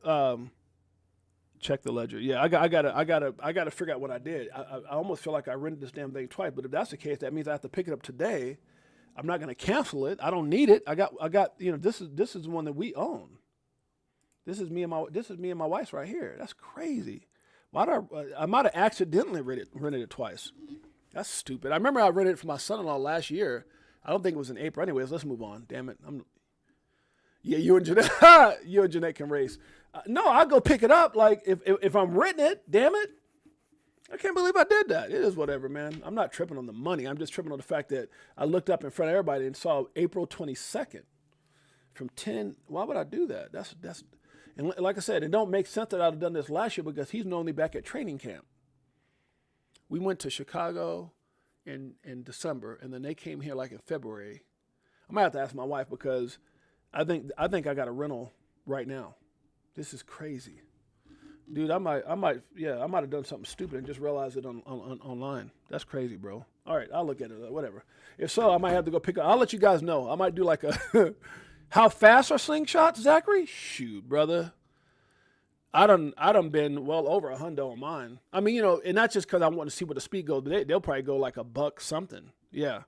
check the ledger. Yeah, I gotta figure out what I did. I almost feel like I rented this damn thing twice. But if that's the case, that means I have to pick it up today. I'm not gonna cancel it. I don't need it. I got. This is the one that we own. This is me and my wife's right here. That's crazy. I might have accidentally rented it twice. That's stupid. I remember I rented it for my son-in-law last year. I don't think it was in April. Anyways, let's move on. Damn it. Yeah, you and Jeanette can race. No, I'll go pick it up. Like if I'm renting it, damn it. I can't believe I did that. It is whatever, man. I'm not tripping on the money. I'm just tripping on the fact that I looked up in front of everybody and saw April 22nd from 10. Why would I do that? That's and like I said, it don't make sense that I'd have done this last year because he's normally back at training camp. We went to Chicago in December, and then they came here like in February. I might have to ask my wife because I think I got a rental right now. This is crazy. Dude, I might have done something stupid and just realized it online. That's crazy, bro. All right, I'll look at it, whatever. If so, I might have to go pick up. I'll let you guys know. I might do like a, how fast are slingshots, Zachary? Shoot, brother. I done been well over $100 on mine. I mean, and not just because I want to see what the speed goes, but they'll probably go like $1 something. Yeah.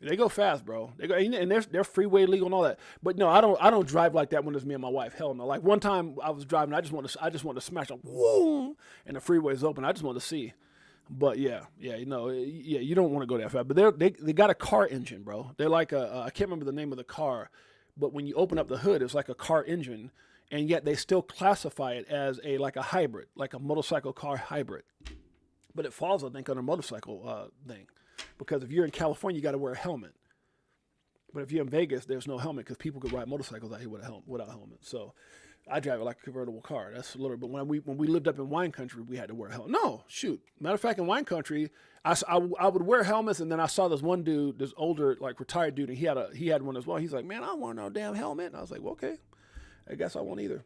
They go fast, bro. They go, and they're freeway legal and all that. But no, I don't drive like that when it's me and my wife. Hell no. Like one time I was driving, I just want to smash them, whoa, and the freeway's open. I just want to see. But yeah, you don't want to go that fast. But they got a car engine, bro. They're like I can't remember the name of the car, but when you open up the hood, it's like a car engine, and yet they still classify it as like a hybrid, like a motorcycle car hybrid. But it falls, I think, on a motorcycle thing. Because if you're in California, you got to wear a helmet. But if you're in Vegas, there's no helmet because people could ride motorcycles out here without helmets. So I drive it like a convertible car. That's a little. But when we lived up in wine country, we had to wear a helmet. No, shoot. Matter of fact, in wine country, I would wear helmets, and then I saw this one dude, this older, like retired dude, and he had one as well. He's like, man, I don't want no damn helmet. And I was like, well, okay, I guess I won't either.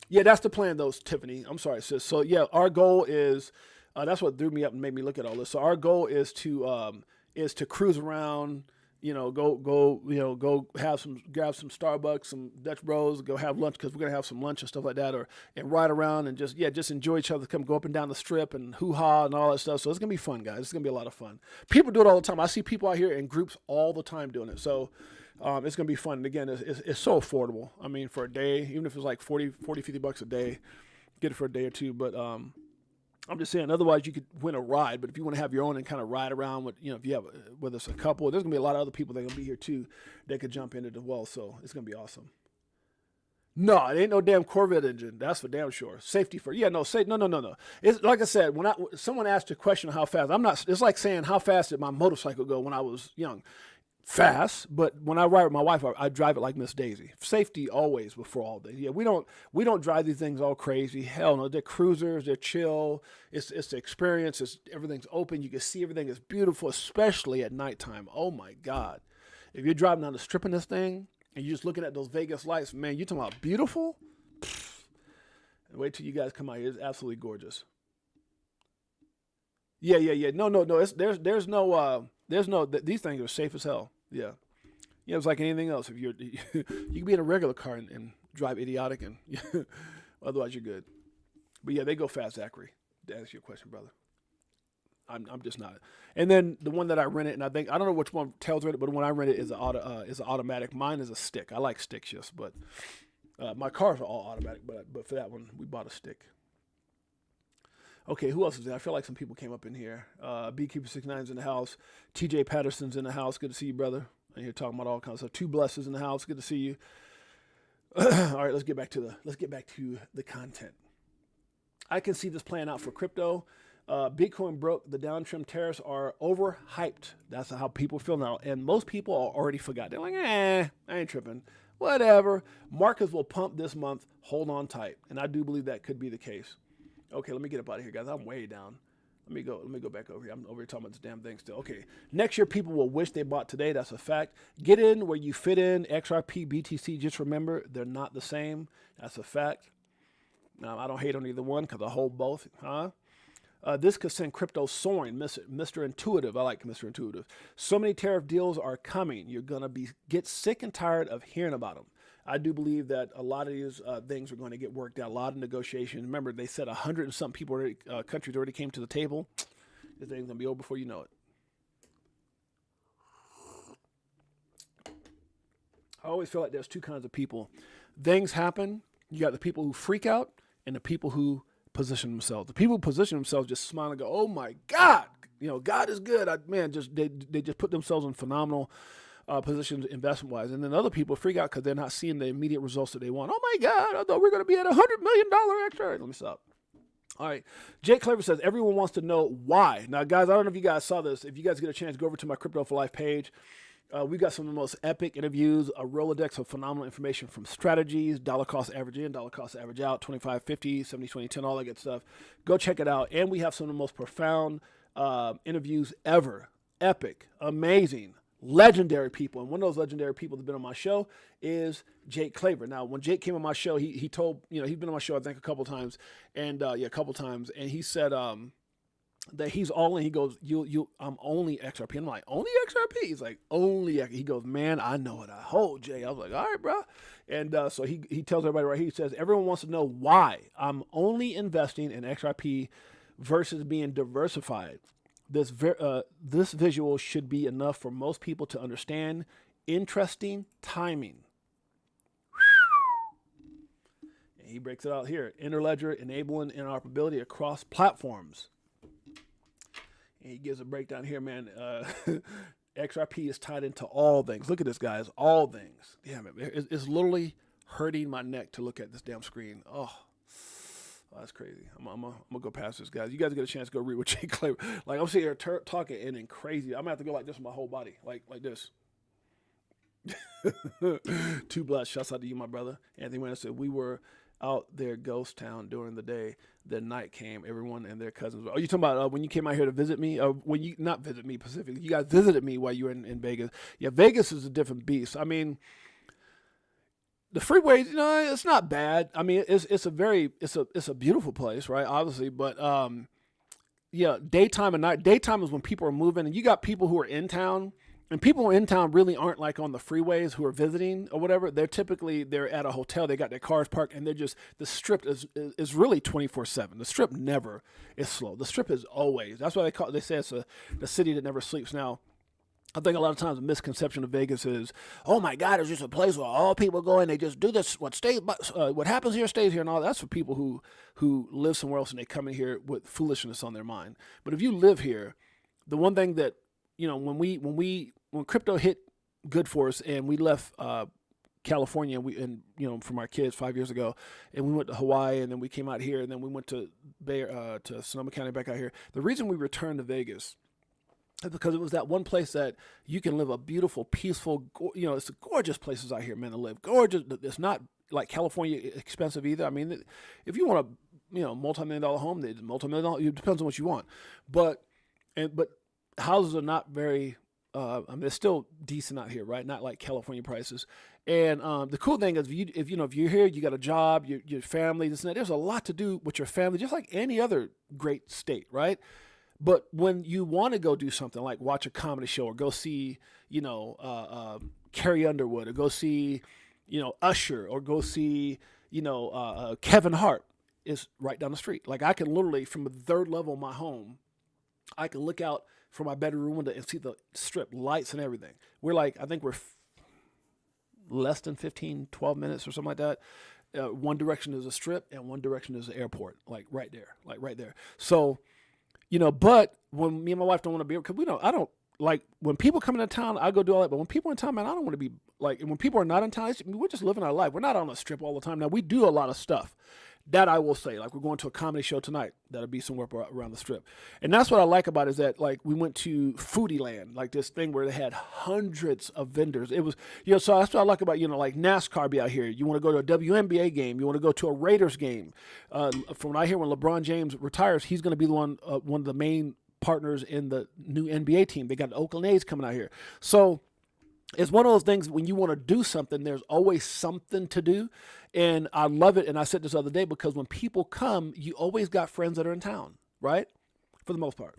Yeah, that's the plan, though, Tiffany. I'm sorry, sis. So yeah, our goal is that's what threw me up and made me look at all this. So our goal is to cruise around, go grab some Starbucks, some Dutch Bros, go have lunch because we're gonna have some lunch and stuff like that, and ride around and just enjoy each other, go up and down the strip and hoo-ha and all that stuff. So it's gonna be fun, guys. It's gonna be a lot of fun. People do it all the time. I see people out here in groups all the time doing it. So it's gonna be fun. And again, it's so affordable. I mean, for a day, even if it's like $40-$50 a day, get it for a day or two. But I'm just saying, otherwise you could win a ride, but if you want to have your own and kind of ride around with, if you have, whether it's a couple, there's going to be a lot of other people that are going to be here too that could jump in it as well. So it's going to be awesome. No, it ain't no damn Corvette engine. That's for damn sure. Safety first. Yeah, no. It's like I said, when someone asked a question of how fast, it's like saying how fast did my motorcycle go when I was young. Fast, but when I ride with my wife, I drive it like Miss Daisy. Safety always before all day. Yeah, we don't drive these things all crazy. Hell no, they're cruisers, they're chill. It's the experience. Everything's open. You can see everything is beautiful, especially at nighttime. Oh my God, if you're driving down the strip in this thing and you're just looking at those Vegas lights, man, you're talking about beautiful. Wait till you guys come out here. It's absolutely gorgeous. Yeah. No. There's no. These things are safe as hell. Yeah. It's like anything else. If you can be in a regular car and drive idiotic, and otherwise you're good. But yeah, they go fast, Zachary. To answer your question, brother. I'm just not. And then the one that I rented, and I don't know which one Tails rented, but the one I rented is an automatic. Mine is a stick. I like stick shifts, but my cars are all automatic. But for that one, we bought a stick. Okay, who else is there? I feel like some people came up in here. Beekeeper69's in the house. TJ Patterson's in the house. Good to see you, brother. I'm here talking about all kinds of stuff. Two Blesses in the house. Good to see you. All right, let's get back to the content. I can see this playing out for crypto. Bitcoin broke. The downtrend tariffs are overhyped. That's how people feel now. And most people are already forgot. They're like, I ain't tripping. Whatever. Markets will pump this month. Hold on tight. And I do believe that could be the case. Okay, let me get up out of here, guys. I'm way down. Let me go back over here. I'm over here talking about this damn thing still. Okay, next year people will wish they bought today. That's a fact. Get in where you fit in. XRP, BTC, just remember, they're not the same. That's a fact. Now, I don't hate on either one because I hold both. This could send crypto soaring. Mr. Intuitive. I like Mr. Intuitive. So many tariff deals are coming. You're going to get sick and tired of hearing about them. I do believe that a lot of these things are going to get worked out, a lot of negotiations. Remember, they said 100 and some people countries already came to the table. This thing's going to be over before you know it. I always feel like there's two kinds of people. Things happen. You got the people who freak out and the people who position themselves. The people who position themselves just smile and go, oh, my God. God is good. They just put themselves in phenomenal positions investment-wise. And then other people freak out because they're not seeing the immediate results that they want. Oh, my God, I thought we were going to be at $100 million extra. Let me stop. All right. Jake Clever says, everyone wants to know why. Now, guys, I don't know if you guys saw this. If you guys get a chance, go over to my Crypto for Life page. We got some of the most epic interviews, a Rolodex of phenomenal information from strategies, dollar cost average in, dollar cost average out, 25, 50, 70, 20, 10, all that good stuff. Go check it out. And we have some of the most profound interviews ever. Epic, amazing, legendary people. And one of those legendary people that's been on my show is Jake Claver. Now, when Jake came on my show, he told, he's been on my show, I think a couple times. And a couple times. And he said, that he's all in. He goes, I'm only XRP. I'm like, only XRP? He's like, only. He goes, man, I know what I hold, Jay. I was like, all right, bro. And so he tells everybody right here, he says, everyone wants to know why I'm only investing in XRP versus being diversified. This visual should be enough for most people to understand. Interesting timing. And he breaks it out here. Interledger enabling interoperability across platforms. And he gives a breakdown here, man. XRP is tied into all things. Look at this, guys. All things. Damn it. It's literally hurting my neck to look at this damn screen. Oh, Oh, that's crazy. I'm gonna go past this, guys. You guys get a chance to go read what Jay Claver. Like I'm sitting here talking and then crazy. I'm gonna have to go like this with my whole body, like this. Too blessed. Shouts out to you, my brother. Anthony Wayne said we were out there ghost town during the day. The night came. Everyone and their cousins. Oh, you talking about when you came out here to visit me? When you not visit me specifically? You guys visited me while you were in Vegas. Yeah, Vegas is a different beast. I mean, the freeways, it's not bad. I mean, it's a beautiful place, right? Obviously, but yeah, daytime and night. Daytime is when people are moving, and you got people who are in town. And people who are in town really aren't like on the freeways who are visiting or whatever. They're at a hotel. They got their cars parked, and the strip is really 24/7. The strip never is slow. The strip is always. That's why they say it's the city that never sleeps. Now, I think a lot of times the misconception of Vegas is, oh my God, it's just a place where all people go and they just do this. What happens here stays here, and all. That's for people who live somewhere else and they come in here with foolishness on their mind. But if you live here, the one thing that when crypto hit good for us and we left California from our kids 5 years ago, and we went to Hawaii, and then we came out here, and then we went to Sonoma County, back out here. The reason we returned to Vegas is because it was that one place that you can live a beautiful, peaceful, it's gorgeous places out here, man, to live. Gorgeous. It's not like California expensive either. I mean, if you want a multi-million-dollar home, multi-million-dollar, it depends on what you want. But houses are not very. I mean, it's still decent out here, right? Not like California prices. And the cool thing is, if you're here, you got a job, your family, this and that. There's a lot to do with your family, just like any other great state, right? But when you want to go do something like watch a comedy show or go see, Carrie Underwood, or go see, Usher, or go see, Kevin Hart, is right down the street. Like I can literally, from the third level of my home, I can look out from my bedroom window and see the strip, lights and everything. I think we're less than 15, 12 minutes or something like that. One direction is a strip and one direction is the airport, like right there. So, but when me and my wife don't want to be, because I don't like when people come into town, I go do all that. But when people are in town, man, I don't want to be like, and when people are not in town, we're just living our life. We're not on the strip all the time. Now we do a lot of stuff. That I will say, like we're going to a comedy show tonight. That'll be somewhere around the strip. And that's what I like about it, is that like we went to Foodie Land, like this thing where they had hundreds of vendors. It was, so that's what I like about, like NASCAR be out here. You want to go to a WNBA game. You want to go to a Raiders game. From what I hear, when LeBron James retires, he's going to be the one of the main partners in the new NBA team. They got the Oakland A's coming out here. So it's one of those things when you want to do something, there's always something to do. And I love it. And I said this the other day, because when people come, you always got friends that are in town, right? For the most part.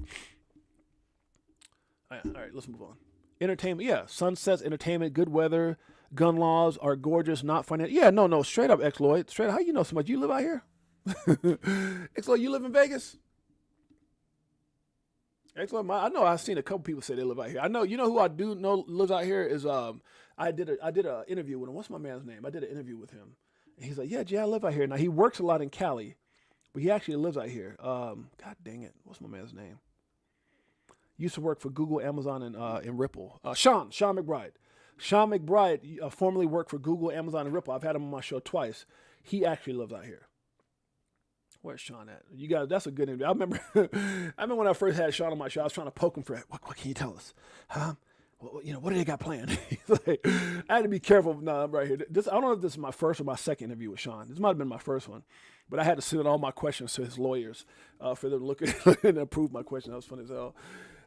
All right, let's move on. Entertainment. Yeah. Sunsets, entertainment, good weather, gun laws are gorgeous, not financial. Yeah, no, straight up, X-Lloyd. Straight up. How you know so much? You live out here? X-Lloyd, you live in Vegas? Excellent. I know I've seen a couple people say they live out here. I know, who I do know lives out here is I did an interview with him. What's my man's name? I did an interview with him. And he's like, yeah, I live out here. Now he works a lot in Cali, but he actually lives out here. God dang it. What's my man's name? Used to work for Google, Amazon, and Ripple. Sean McBride. Sean McBride formerly worked for Google, Amazon, and Ripple. I've had him on my show twice. He actually lives out here. Where's Sean at? You guys, that's a good interview. I remember when I first had Sean on my show, I was trying to poke him for it. What can you tell us? Huh? What do they got planned? Like, I had to be careful. No, I'm right here. I don't know if this is my first or my second interview with Sean. This might have been my first one, but I had to send all my questions to his lawyers for them to look at and approve my questions. That was funny as hell.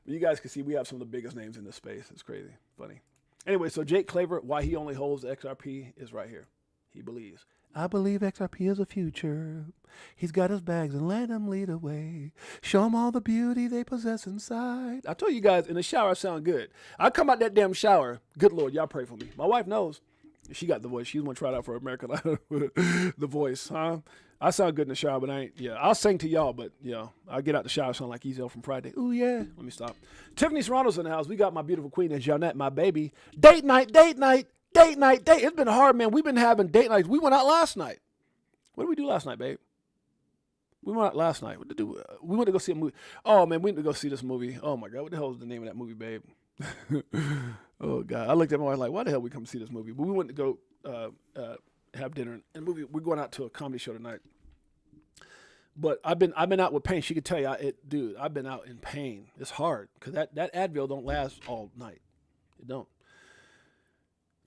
But you guys can see we have some of the biggest names in this space. It's crazy. Funny. Anyway, so Jake Claver, why he only holds the XRP is right here. He believes. I believe XRP is a future. He's got his bags and let him lead away. Show him all the beauty they possess inside. I told you guys, in the shower, I sound good. I come out that damn shower. Good Lord, y'all pray for me. My wife knows. She got the voice. She's going to try it out for American Idol. The voice, huh? I sound good in the shower, but I ain't. Yeah, I'll sing to y'all, but I'll get out the shower sound like Ezel from Friday. Ooh, yeah. Let me stop. Tiffany Serrano's in the house. We got my beautiful queen and Jeanette, my baby. Date night. It's been hard, man. We've been having date nights. We went out last night. What did we do last night, babe? We went out last night. What did we do? We went to go see a movie. Oh, man, we went to go see this movie. Oh, my God. What the hell is the name of that movie, babe? Oh, God. I looked at my wife like, why the hell we come see this movie? But we went to go have dinner and movie. We're going out to a comedy show tonight. But I've been out with pain. She could tell you, dude, I've been out in pain. It's hard because that Advil don't last all night. It don't.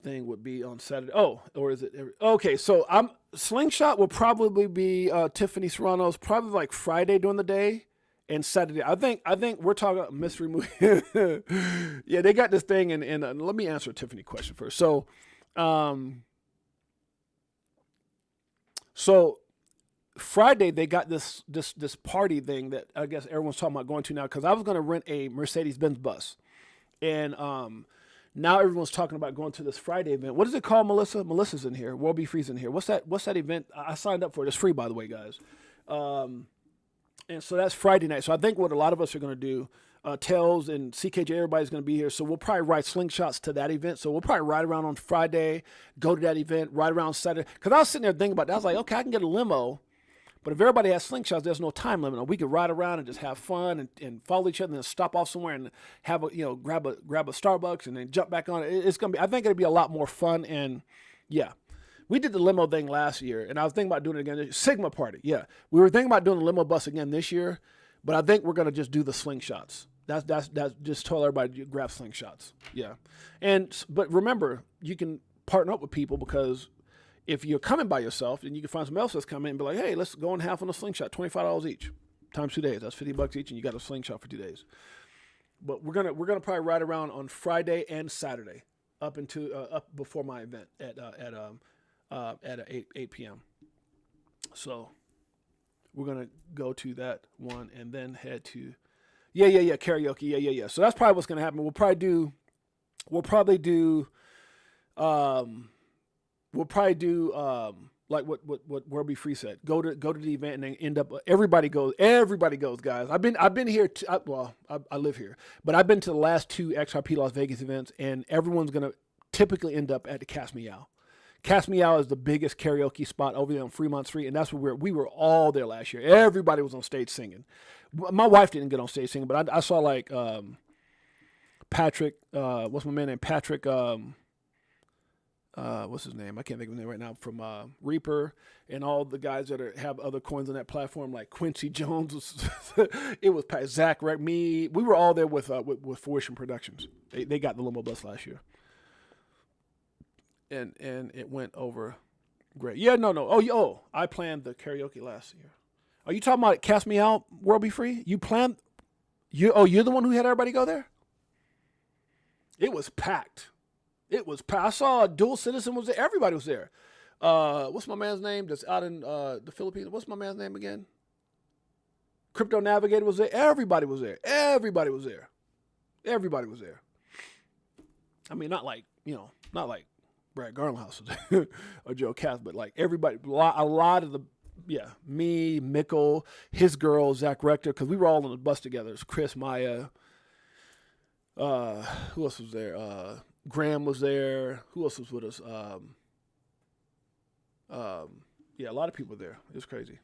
Thing would be on Saturday. Oh, or is it? Okay, so Slingshot will probably be Tiffany Serrano's probably like Friday during the day and Saturday. I think we're talking about mystery movie. Yeah, they got this thing, and let me answer a Tiffany question first. So Friday they got this party thing that I guess everyone's talking about going to now because I was going to rent a Mercedes-Benz bus, and now everyone's talking about going to this Friday event. What is it called, Melissa? Melissa's in here. World Be Free's in here. What's that event? I signed up for it. It's free, by the way, guys. And so that's Friday night. So I think what a lot of us are going to do, Tails and CKJ, everybody's going to be here. So we'll probably ride slingshots to that event. So we'll probably ride around on Friday, go to that event, ride around Saturday. Because I was sitting there thinking about that. I was like, okay, I can get a limo. But if everybody has slingshots, there's no time limit. We could ride around and just have fun and follow each other and then stop off somewhere and have grab a Starbucks and then jump back on it. It's gonna be. I think it'll be a lot more fun. And yeah, we did the limo thing last year, and I was thinking about doing it again. Sigma party. Yeah, we were thinking about doing the limo bus again this year, but I think we're gonna just do the slingshots. That's just tell everybody to grab slingshots. Yeah, but remember, you can partner up with people because if you're coming by yourself, and you can find somebody else that's coming and be like, hey, let's go in half on a slingshot, $25 each, times 2 days. That's $50 each, and you got a slingshot for 2 days. But we're gonna probably ride around on Friday and Saturday up before my event at 8 p.m. So we're gonna go to that one and then head to karaoke. Yeah. So that's probably what's gonna happen. We'll probably do like what World Be Free said. Go to the event and then end up. Everybody goes, guys. I've been here. I live here, but I've been to the last 2 XRP Las Vegas events, and everyone's gonna typically end up at the Cas Meow. Cas Meow is the biggest karaoke spot over there on Fremont Street, and that's where we were all there last year. Everybody was on stage singing. My wife didn't get on stage singing, but I saw like Patrick. What's my man name? Patrick. What's his name? I can't think of his name right now. From Reaper and all the guys that have other coins on that platform, like Quincy Jones. It was Zach, right? Me. We were all there with Fruition Productions. They got the limo bus last year, and it went over great. Yeah, no. Oh, I planned the karaoke last year. Are you talking about Cast Me Out, World Be Free? You planned? You're the one who had everybody go there? It was packed. I saw a Dual Citizen was there. Everybody was there. What's my man's name that's out in the Philippines? What's my man's name again? Crypto Navigator was there. Everybody was there. I mean, not like Brad Garlandhouse or Joe Cass, but like everybody, a lot of the, me, Mickle, his girl, Zach Rector, because we were all on the bus together. It was Chris, Maya, who else was there? Graham was there. Who else was with us? A lot of people there. It was crazy.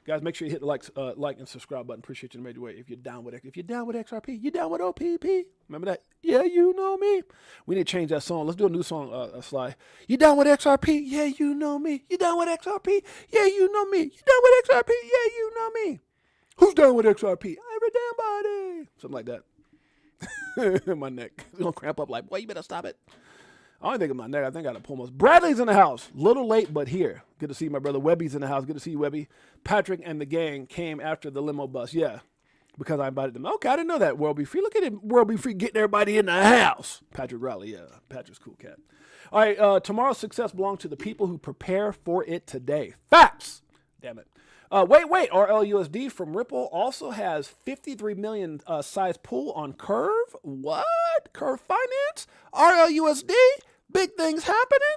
Guys, make sure you hit the like and subscribe button. Appreciate you in a major way. If you're down with XRP, you down with OPP. Remember that? Yeah, you know me. We need to change that song. Let's do a new song, Sly. You down with XRP? Yeah, you know me. You down with XRP? Yeah, you know me. You down with XRP? Yeah, you know me. Who's down with XRP? Every damn body. Something like that. My neck. It's gonna cramp up like, boy, you better stop it. I don't think of my neck. I think I gotta pull my. Bradley's in the house. Little late, but here. Good to see my brother. Webby's in the house. Good to see you, Webby. Patrick and the gang came after the limo bus. Yeah. Because I invited them. Okay, I didn't know that. World Be Free. Look at it. World Be Free getting everybody in the house. Patrick Riley. Yeah. Patrick's a cool cat. All right. Tomorrow's success belongs to the people who prepare for it today. Facts. Damn it. Wait. RLUSD from Ripple also has 53 million size pool on Curve. What? Curve Finance? RLUSD? Big things happening?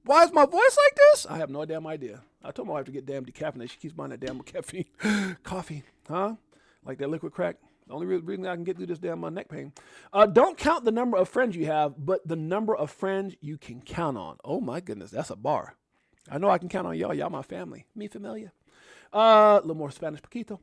Why is my voice like this? I have no damn idea. I told my wife to get damn decaffeinated. She keeps buying that damn caffeine. Coffee, huh? Like that liquid crack. The only reason I can get through this damn neck pain. Don't count the number of friends you have, but the number of friends you can count on. Oh my goodness, that's a bar. I know I can count on y'all. Y'all my family. Me familia. A little more Spanish, poquito.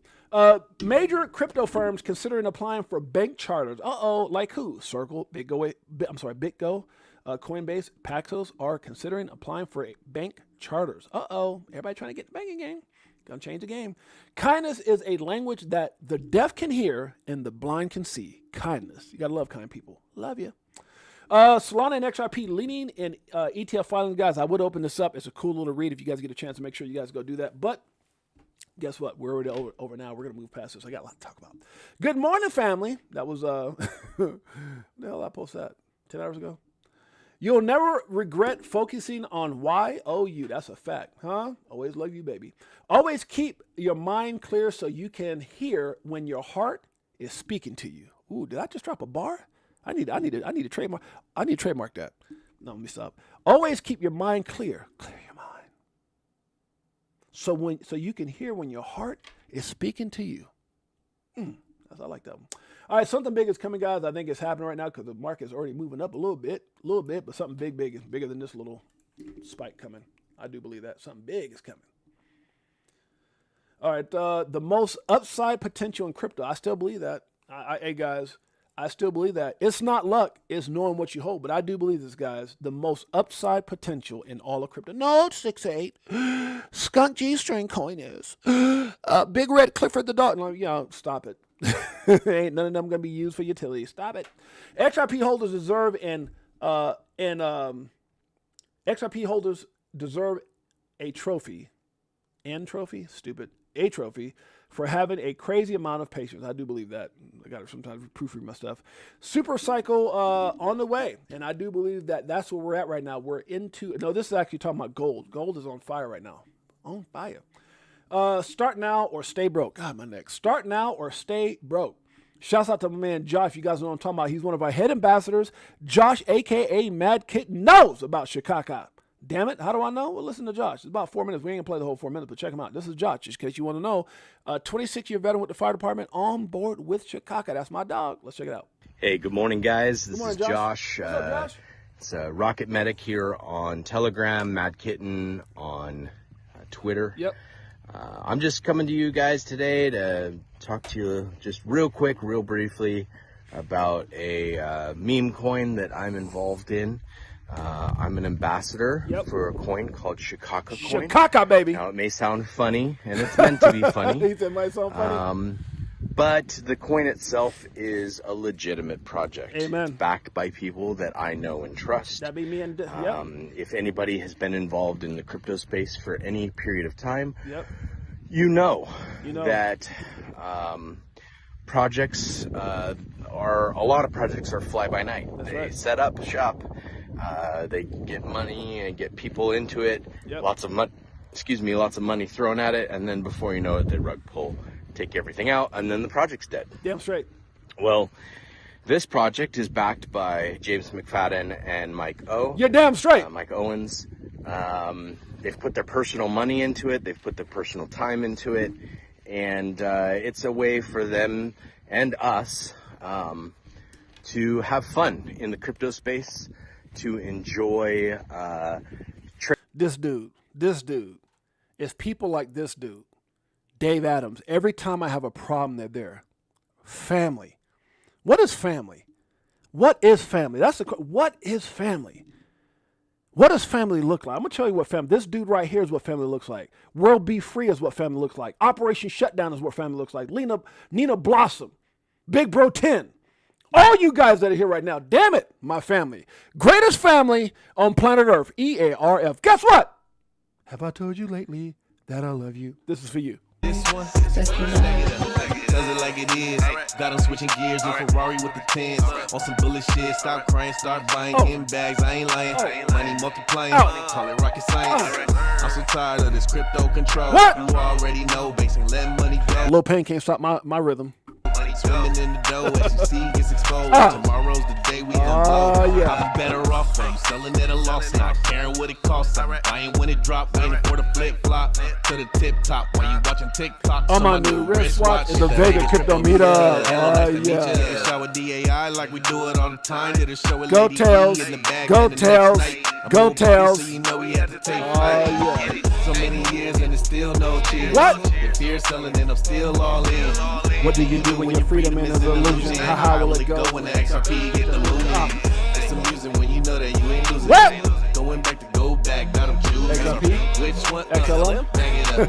Major crypto firms considering applying for bank charters. Like who? Circle, BitGo, Coinbase, Paxos are considering applying for bank charters. Everybody trying to get the banking game. Gonna change the game. Kindness is a language that the deaf can hear and the blind can see. Kindness. You gotta love kind people. Love you. Solana and XRP leaning in ETF filing, guys. I would open this up. It's a cool little read. If you guys get a chance to make sure you guys go do that. But guess what? We're already over now. We're gonna move past this. I got a lot to talk about. Good morning, family. That was the hell I posted that 10 hours ago. You'll never regret focusing on YOU. That's a fact, huh? Always love you, baby. Always keep your mind clear so you can hear when your heart is speaking to you. Ooh, did I just drop a bar? I need to trademark. I need to trademark that. No, let me stop. Always keep your mind clear. Clear your mind. So you can hear when your heart is speaking to you. I like that one. All right, something big is coming, guys. I think it's happening right now because the market is already moving up a little bit, but something big is bigger than this little spike coming. I do believe that something big is coming. All right, the most upside potential in crypto. I still believe that. Hey, guys, I still believe that. It's not luck. It's knowing what you hold. But I do believe this, guys. The most upside potential in all of crypto. No, 6-8. Skunk G-string coin is. Big Red Clifford the dog. No, stop it. Ain't none of them gonna be used for utility. Stop it. XRP holders deserve XRP holders deserve a trophy. A trophy for having a crazy amount of patience. I do believe that. I got to sometimes proofread my stuff. Super cycle on the way, and I do believe that that's where we're at right now. We're into. No, this is actually talking about gold. Gold is on fire right now. On fire. Start now or stay broke. God, my neck. Start now or stay broke. Shouts out to my man Josh. You guys know what I'm talking about. He's one of our head ambassadors. Josh, a.k.a. Mad Kitten, knows about Chicago. Damn it. How do I know? Well, listen to Josh. It's about 4 minutes. We ain't going to play the whole 4 minutes, but check him out. This is Josh, just in case you want to know. 26-year veteran with the fire department on board with Chicago. That's my dog. Let's check it out. Hey, good morning, guys. This is Josh. What's up, Josh? It's Rocket Medic here on Telegram, Mad Kitten on Twitter. Yep. I'm just coming to you guys today to talk to you just real quick, real briefly about a meme coin that I'm involved in. I'm an ambassador for a coin called Chicago coin. Chicago, baby. Now, it may sound funny, and it's meant to be funny. It might sound funny. But the coin itself is a legitimate project. Amen. Backed by people that I know and trust. That'd be me and if anybody has been involved in the crypto space for any period of time, you know that projects a lot of projects are fly by night. That's they right. set up shop, they get money and get people into it. Lots of money thrown at it, and then before you know it, they rug pull, take everything out, and then the project's dead. Damn straight. Well, this project is backed by James McFadden and Mike O. You're damn straight. Mike Owens. They've put their personal money into it. They've put their personal time into it. And it's a way for them and us to have fun in the crypto space, to enjoy. This dude. It's people like this dude, Dave Adams. Every time I have a problem, they're there. Family. What is family? What is family? What is family? What does family look like? I'm going to tell you what family, this dude right here is what family looks like. World Be Free is what family looks like. Operation Shutdown is what family looks like. Nina Blossom, Big Bro 10. All you guys that are here right now, damn it, my family. Greatest family on planet Earth, EARF. Guess what? Have I told you lately that I love you? This is for you. This one, does it like it is. Got them switching gears in Ferrari with the 10s. On some bullet shit, stop crying, start buying in bags. I ain't lying. Money multiplying, call it rocket science. I'm so tired of this crypto control. What? You already know, basically let money go. Lil Pain can't stop my rhythm. Swimming in the dough as you see gets exposed. Tomorrow's the day we unload. Yeah. I'll be better off from selling at a loss, not caring what it costs. I'm buying when it drop, waiting for the flip flop to the tip top. While you watching TikTok, on my new wristwatch is a Vega crypto meter. Yeah. Shower DAI like we do it all the time. Did a show with Go Lady Tails. E in the bag Go and the Tails. next night. I'm Go on Tails. so you know we had to take flight. So many years and it's still no cheers. What? If you're selling and I'm still all in. What do you do when your freedom is an illusion? How will it go? When the XRP get the movie? It's amusing when you know that you ain't losing. What? Going back to go back, got them choosing. XRP? Which one? XLM? Bang it up.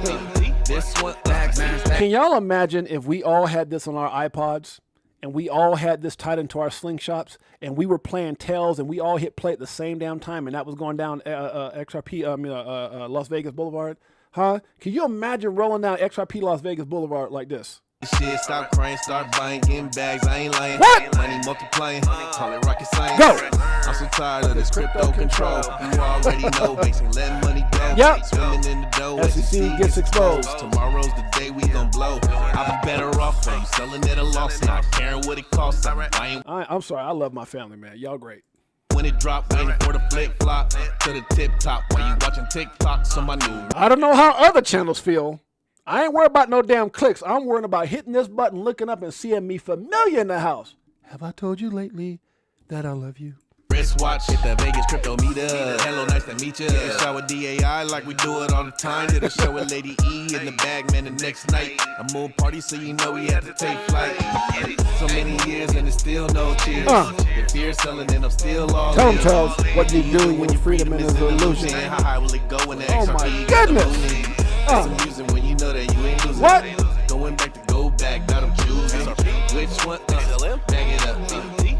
This one, Can y'all imagine if we all had this on our iPods and we all had this tied into our slingshots and we were playing Tails and we all hit play at the same damn time and that was going down XRP, Las Vegas Boulevard? Huh? Can you imagine rolling down XRP Las Vegas Boulevard like this? shit, stop crying, start buying, getting bags, I ain't lying. What? Money multiplying, call it rocket science. Go. I'm so tired of this crypto control. You already know, basically letting money go. Yep. Swimming in the dough, SEC gets exposed. Tomorrow's the day we gon' blow. I'll be better off when you selling at a loss, not caring what it costs. I'm sorry, I love my family, man. Y'all great. When it drop, waiting for the flip flop to the tip top. While you watching TikTok, so my new. I don't know how other channels feel. I ain't worried about no damn clicks. I'm worried about hitting this button, looking up and seeing me familiar in the house. Have I told you lately that I love you? Wristwatch, hit the Vegas crypto meter. Hello, nice to meet you. Get a show with DAI like we do it all the time. Did a show with Lady E in the bag, man, the next night. A moon party, so you know we had to take flight. So many years and it's still no cheers. The fear selling and I'm still all Tell them, in. Charles, what you do when your freedom is an illusion. How high will it go when the Oh XRP my got the goodness. booming? It's amusing when you know that you ain't losing. What? Going back to go back, now I'm choosing. Which one? Bag it up.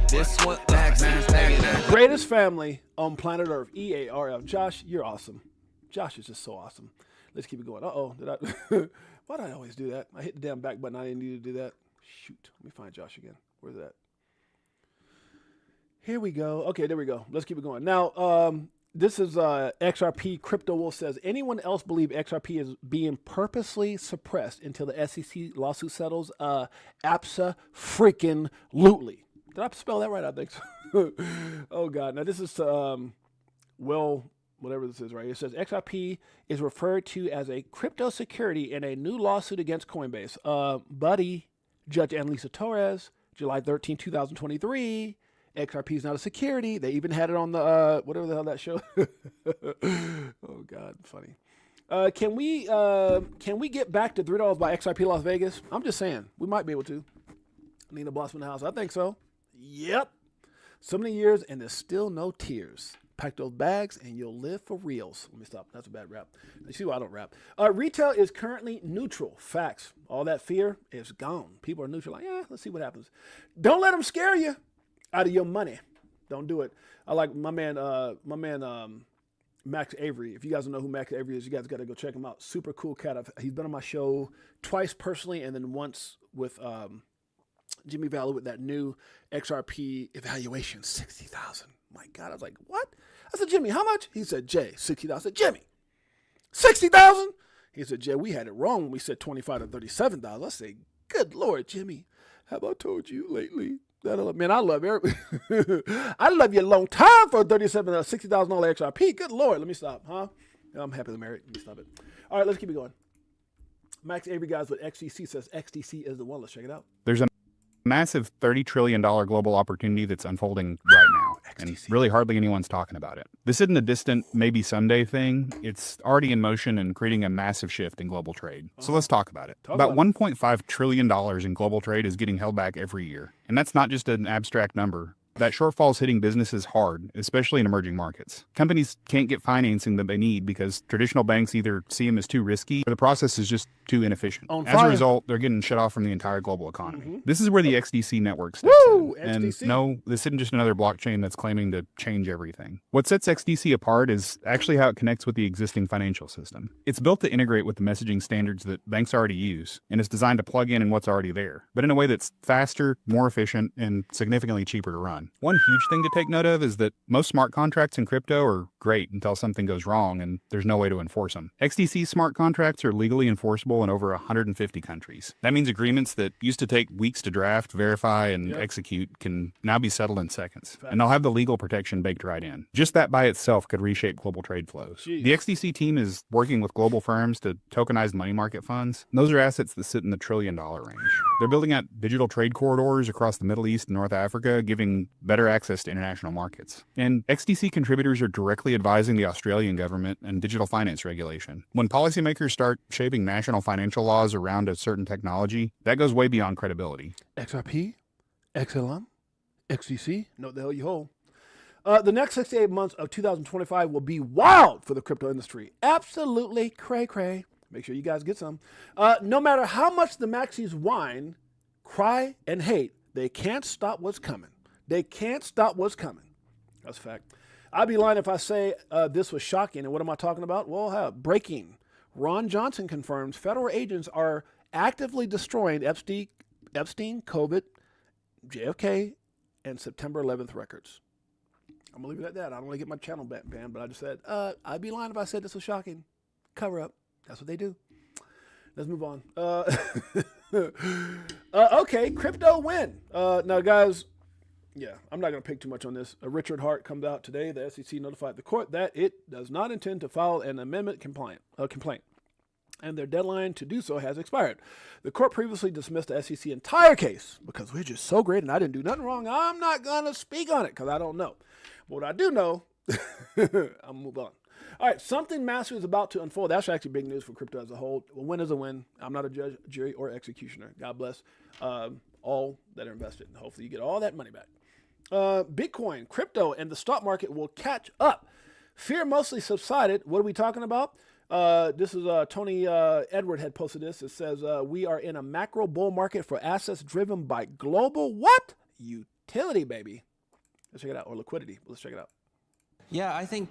This one? Bag it up. Greatest family on planet Earth, EARF. Josh, you're awesome. Josh is just so awesome. Let's keep it going. Uh-oh, did I? Why do I always do that? I hit the damn back button. I didn't need to do that. Shoot. Let me find Josh again. Where's that? Here we go. Okay, there we go. Let's keep it going. Now, this is XRP. Crypto Wolf says, anyone else believe XRP is being purposely suppressed until the SEC lawsuit settles? Abso-freaking-lutely. Did I spell that right? I think so. Oh, God. Now, this is, whatever this is, right? It says XRP is referred to as a crypto security in a new lawsuit against Coinbase. Buddy, Judge Annalisa Torres, July 13, 2023. XRP is not a security. They even had it on the, whatever the hell that show. Oh, God. Funny. Can we get back to $3 by XRP Las Vegas? I'm just saying. We might be able to. Nina Blossom in the house. I think so. Yep. So many years and there's still no tears. Pack those bags and you'll live for reals. Let me stop. That's a bad rap. You see why I don't rap. Retail is currently neutral. Facts. All that fear is gone. People are neutral. Like, yeah, let's see what happens. Don't let them scare you out of your money. Don't do it. I like my man Max Avery. If you guys don't know who Max Avery is, you guys got to go check him out. Super cool cat. He's been on my show twice personally and then once with Jimmy Vallow with that new XRP evaluation, 60,000. My God, I was like, what? I said, Jimmy, how much? He said, Jay, 60,000. I said, Jimmy, 60,000? He said, Jay, we had it wrong when we said 25 to 37,000. I said, good Lord, Jimmy, have I told you lately that man, I love everybody. I love you a long time for $60,000 XRP. Good Lord, let me stop, huh? I'm happily married. Let me stop it. All right, let's keep it going. Max Avery guys with XDC says XDC is the one. Let's check it out. There's a massive $30 trillion global opportunity that's unfolding right now, and really hardly anyone's talking about it. This isn't a distant, maybe someday thing. It's already in motion and creating a massive shift in global trade. So let's talk about it. About $1.5 trillion in global trade is getting held back every year. And that's not just an abstract number. That shortfall is hitting businesses hard, especially in emerging markets. Companies can't get financing that they need because traditional banks either see them as too risky or the process is just too inefficient. As a result, they're getting shut off from the entire global economy. This is where the XDC network steps in. And no, this isn't just another blockchain that's claiming to change everything. What sets XDC apart is actually how it connects with the existing financial system. It's built to integrate with the messaging standards that banks already use, and it's designed to plug in what's already there, but in a way that's faster, more efficient, and significantly cheaper to run. One huge thing to take note of is that most smart contracts in crypto are great until something goes wrong and there's no way to enforce them. XDC smart contracts are legally enforceable in over 150 countries. That means agreements that used to take weeks to draft, verify, and execute can now be settled in seconds. And they'll have the legal protection baked right in. Just that by itself could reshape global trade flows. The XDC team is working with global firms to tokenize money market funds. Those are assets that sit in the $1 trillion range. They're building out digital trade corridors across the Middle East and North Africa, giving better access to international markets. And XDC contributors are directly advising the Australian government and digital finance regulation. When policymakers start shaping national financial laws around a certain technology, that goes way beyond credibility. XRP, XLM, XDC, know the hell you hold. The next 6 to 8 months of 2025 will be wild for the crypto industry. Absolutely cray-cray. Make sure you guys get some. No matter how much the maxis whine, cry, and hate, they can't stop what's coming. They can't stop what's coming. That's a fact. I'd be lying if I say this was shocking. And what am I talking about? Well, breaking. Ron Johnson confirms federal agents are actively destroying Epstein, COVID, JFK, and September 11th records. I'm going to leave it at that. I don't want to get my channel banned, but I just said, I'd be lying if I said this was shocking. Cover up. That's what they do. Let's move on. Okay, crypto win. Now, guys, yeah, I'm not going to pick too much on this. Richard Hart comes out today. The SEC notified the court that it does not intend to file an amendment complaint, and their deadline to do so has expired. The court previously dismissed the SEC entire case because we're just so great and I didn't do nothing wrong. I'm not going to speak on it because I don't know. But what I do know, I'll move on. All right, something massive is about to unfold. That's actually big news for crypto as a whole. A win is a win. I'm not a judge, jury, or executioner. God bless all that are invested. Hopefully you get all that money back. Bitcoin, crypto, and the stock market will catch up. Fear mostly subsided. What are we talking about? This is Tony Edward had posted this. It says, we are in a macro bull market for assets driven by global what? Utility, baby. Let's check it out. Or liquidity. Let's check it out. Yeah, I think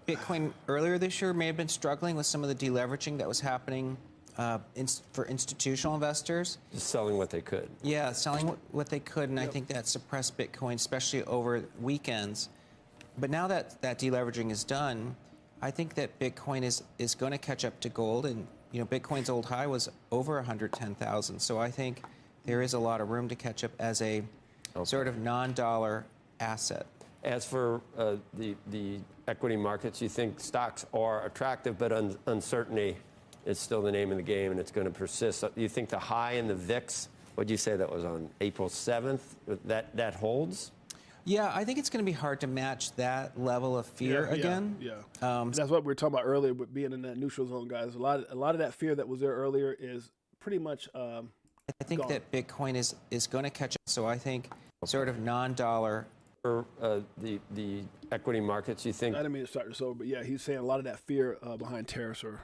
Bitcoin earlier this year may have been struggling with some of the deleveraging that was happening for institutional investors. Just selling what they could. Yeah, selling what they could, and I think that suppressed Bitcoin, especially over weekends. But now that deleveraging is done, I think that Bitcoin is going to catch up to gold, and Bitcoin's old high was over 110,000. So I think there is a lot of room to catch up as a sort of non-dollar asset. As for the equity markets, you think stocks are attractive, but uncertainty is still the name of the game, and it's going to persist. You think the high in the VIX, what did you say that was on April 7th, that holds? Yeah, I think it's going to be hard to match that level of fear again. Yeah. That's what we were talking about earlier with being in that neutral zone, guys. A lot of that fear that was there earlier is pretty much I think gone. that Bitcoin is going to catch up. So I think sort of non-dollar. For the equity markets, you think I didn't mean to start this over, but yeah, he's saying a lot of that fear behind tariffs or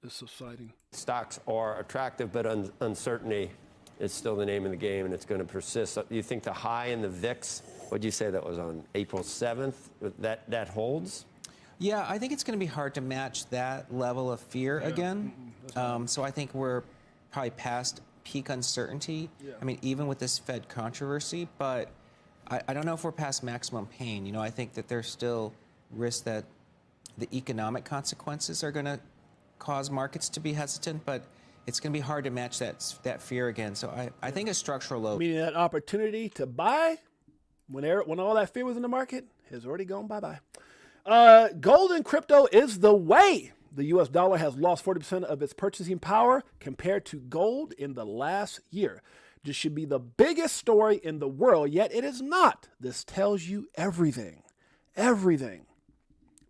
is subsiding. stocks are attractive, but uncertainty is still the name of the game, and it's going to persist. You think the high in the VIX, what did you say that was on April 7th, that holds? Yeah, I think it's going to be hard to match that level of fear again. So I think we're probably past peak uncertainty. Yeah. I mean, even with this Fed controversy, but I don't know if we're past maximum pain. I think that there's still risk that the economic consequences are going to cause markets to be hesitant, but it's going to be hard to match that fear again. So I think a structural low. Meaning that opportunity to buy when all that fear was in the market has already gone bye-bye. Gold and crypto is the way. The U.S. dollar has lost 40% of its purchasing power compared to gold in the last year. This should be the biggest story in the world, yet it is not. This tells you everything. Everything.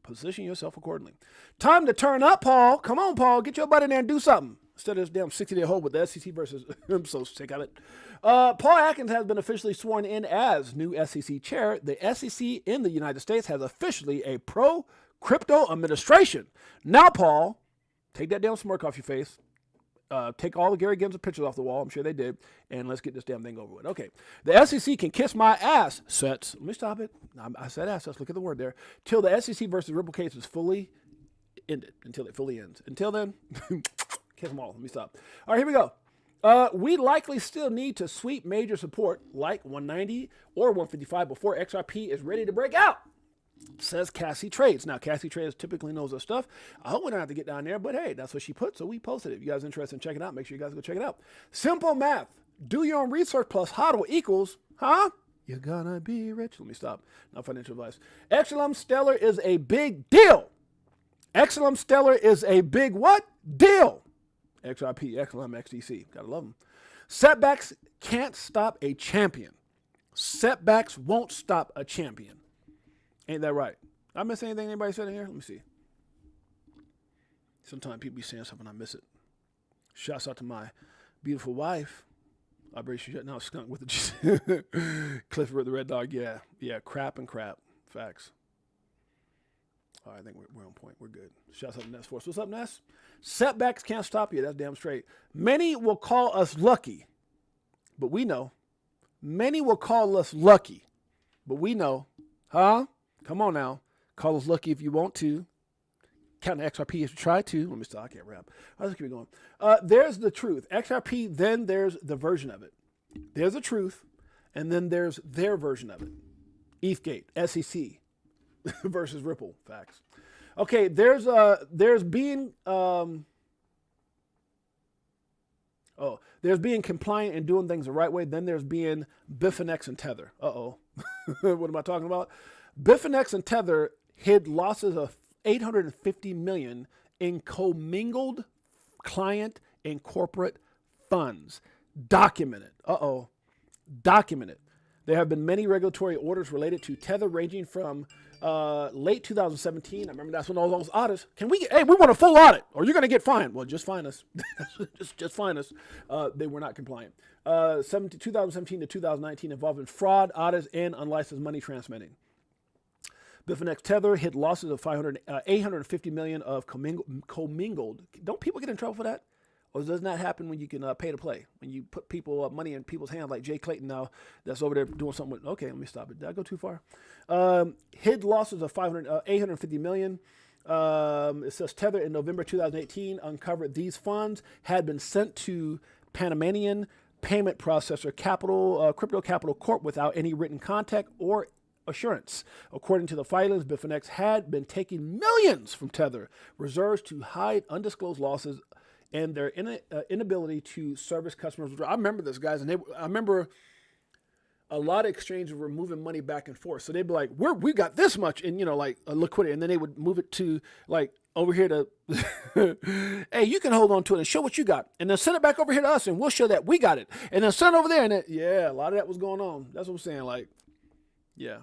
Position yourself accordingly. Time to turn up, Paul. Come on, Paul. Get your butt in there and do something. Instead of this damn 60-day hold with the SEC versus... I'm so sick of it. Paul Atkins has been officially sworn in as new SEC chair. The SEC in the United States has officially a pro-crypto administration. Now, Paul, take that damn smirk off your face. Take all the Gary Gensler pictures off the wall. I'm sure they did. And let's get this damn thing over with. Okay. The SEC can kiss my ass, sets. Let me stop it. I said assets. Look at the word there. Till the SEC versus Ripple case is fully ended. Until it fully ends. Until then, kiss them all. Let me stop. All right, here we go. We likely still need to sweep major support like 190 or 155 before XRP is ready to break out. Says Cassie Trades. Now, Cassie Trades typically knows her stuff. I hope we don't have to get down there, but hey, that's what she put, so we posted it. If you guys are interested in checking it out, make sure you guys go check it out. Simple math. Do your own research plus HODL equals, you're gonna be rich. Let me stop. Not financial advice. Epsilon Stellar is a big deal. Epsilon Stellar is a big what? Deal. XRP, Epsilon, XDC. Gotta love them. Setbacks can't stop a champion. Setbacks won't stop a champion. Ain't that right? I miss anything anybody said in here? Let me see. Sometimes people be saying something, I miss it. Shouts out to my beautiful wife. Operation now skunk with the Clifford the Red Dog. Yeah, crap and crap. Facts. All right, I think we're on point. We're good. Shouts out to Ness Force. What's up, Ness? Setbacks can't stop you. That's damn straight. Many will call us lucky, but we know. Many will call us lucky, but we know. Huh? Come on now. Call us lucky if you want to. Count the XRP if you try to. Let me stop. I can't rap. I'll just keep it going. There's the truth. XRP, then there's the version of it. There's the truth, and then there's their version of it. ETHgate, SEC versus Ripple. Facts. Okay, there's being there's being compliant and doing things the right way. Then there's being Bitfinex and Tether. What am I talking about? Bitfinex and Tether hid losses of $850 million in commingled client and corporate funds. Documented. Documented. There have been many regulatory orders related to Tether ranging from late 2017. I remember that's when all those audits. We want a full audit or you're going to get fined. Well, just fine us. just fine us. They were not compliant. 2017 to 2019 involving fraud, audits, and unlicensed money transmitting. Bitfinex Tether hit losses of $850 million of commingled. Don't people get in trouble for that? Or does that happen when you can pay to play? When you put money in people's hands, like Jay Clayton now, that's over there doing something with. Okay, let me stop it. Did I go too far? Hid losses of $850 million. It says Tether in November 2018 uncovered these funds had been sent to Panamanian payment processor Crypto Capital Corp without any written contact or assurance. According to the filings, Bitfinex had been taking millions from Tether reserves to hide undisclosed losses and their inability to service customers. I remember this, guys, and I remember a lot of exchanges were moving money back and forth. So they'd be like, we got this much in, like liquidity. And then they would move it to like over here to, hey, you can hold on to it and show what you got. And then send it back over here to us and we'll show that we got it. And then send it over there. And a lot of that was going on. That's what I'm saying. Like, yeah,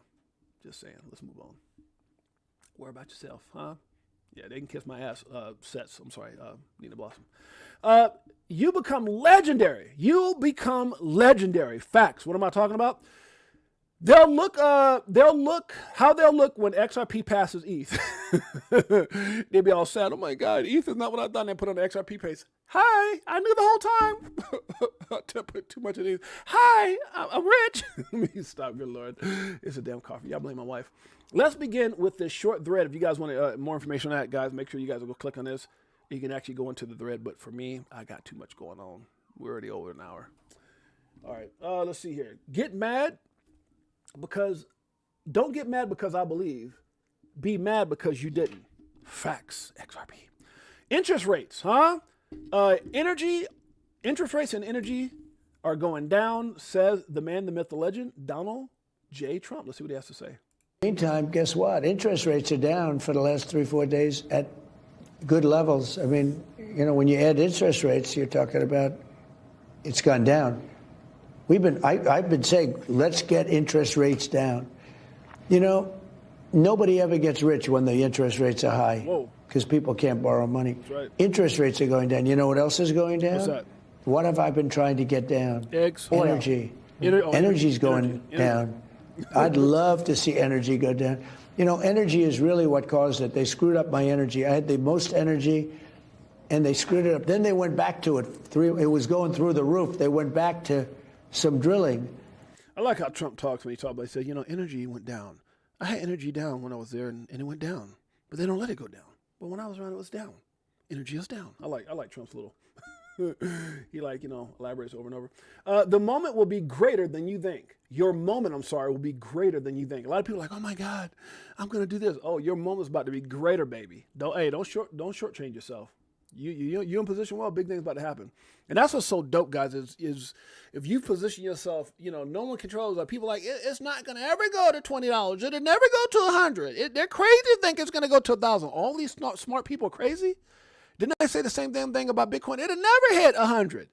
just saying, let's move on. Worry about yourself, huh? Yeah, they can kiss my ass. Sets. I'm sorry, Nina Blossom. You become legendary. You'll become legendary. Facts. What am I talking about? They'll look how they'll look when XRP passes ETH. They'll be all sad. Oh my God, ETH is not what I thought. They put on the XRP pace. Hi, I knew the whole time. Don't put too much in ETH. Hi, I'm rich. Let me stop, good Lord. It's a damn coffee. Y'all blame my wife. Let's begin with this short thread. If you guys want more information on that, guys, make sure you guys will go click on this. You can actually go into the thread. But for me, I got too much going on. We're already over an hour. All right, let's see here. Get mad because, don't get mad because I believe. Be mad because you didn't. Facts, XRP. Interest rates, huh? Interest rates and energy are going down, says the man, the myth, the legend, Donald J. Trump. Let's see what he has to say. Meantime, guess what? Interest rates are down for the last 3-4 days at good levels. I mean, when you add interest rates, you're talking about it's gone down. I've been saying, let's get interest rates down. Nobody ever gets rich when the interest rates are high because people can't borrow money. That's right. Interest rates are going down. You know what else is going down? What's that? What have I been trying to get down? Eggs. Energy. Energy's going down. I'd love to see energy go down. Energy is really what caused it. They screwed up my energy. I had the most energy, and they screwed it up. Then they went back to it. It was going through the roof. They went back to some drilling. I like how Trump talks when he talks about it. He said, energy went down. I had energy down when I was there, and it went down. But they don't let it go down. But when I was around, it was down. Energy is down. I like Trump's little. He elaborates over and over. The moment will be greater than you think. Your moment, will be greater than you think. A lot of people are like, oh my God, I'm going to do this. Oh, your moment's about to be greater, baby. Don't shortchange yourself. You're in position well, big things about to happen. And that's what's so dope, guys, is if you position yourself, no one controls it. People are like, it's not going to ever go to $20. It'll never go to $100. They're crazy to think it's going to go to $1,000. All these smart people are crazy. Didn't I say the same damn thing about Bitcoin? It'd never hit 100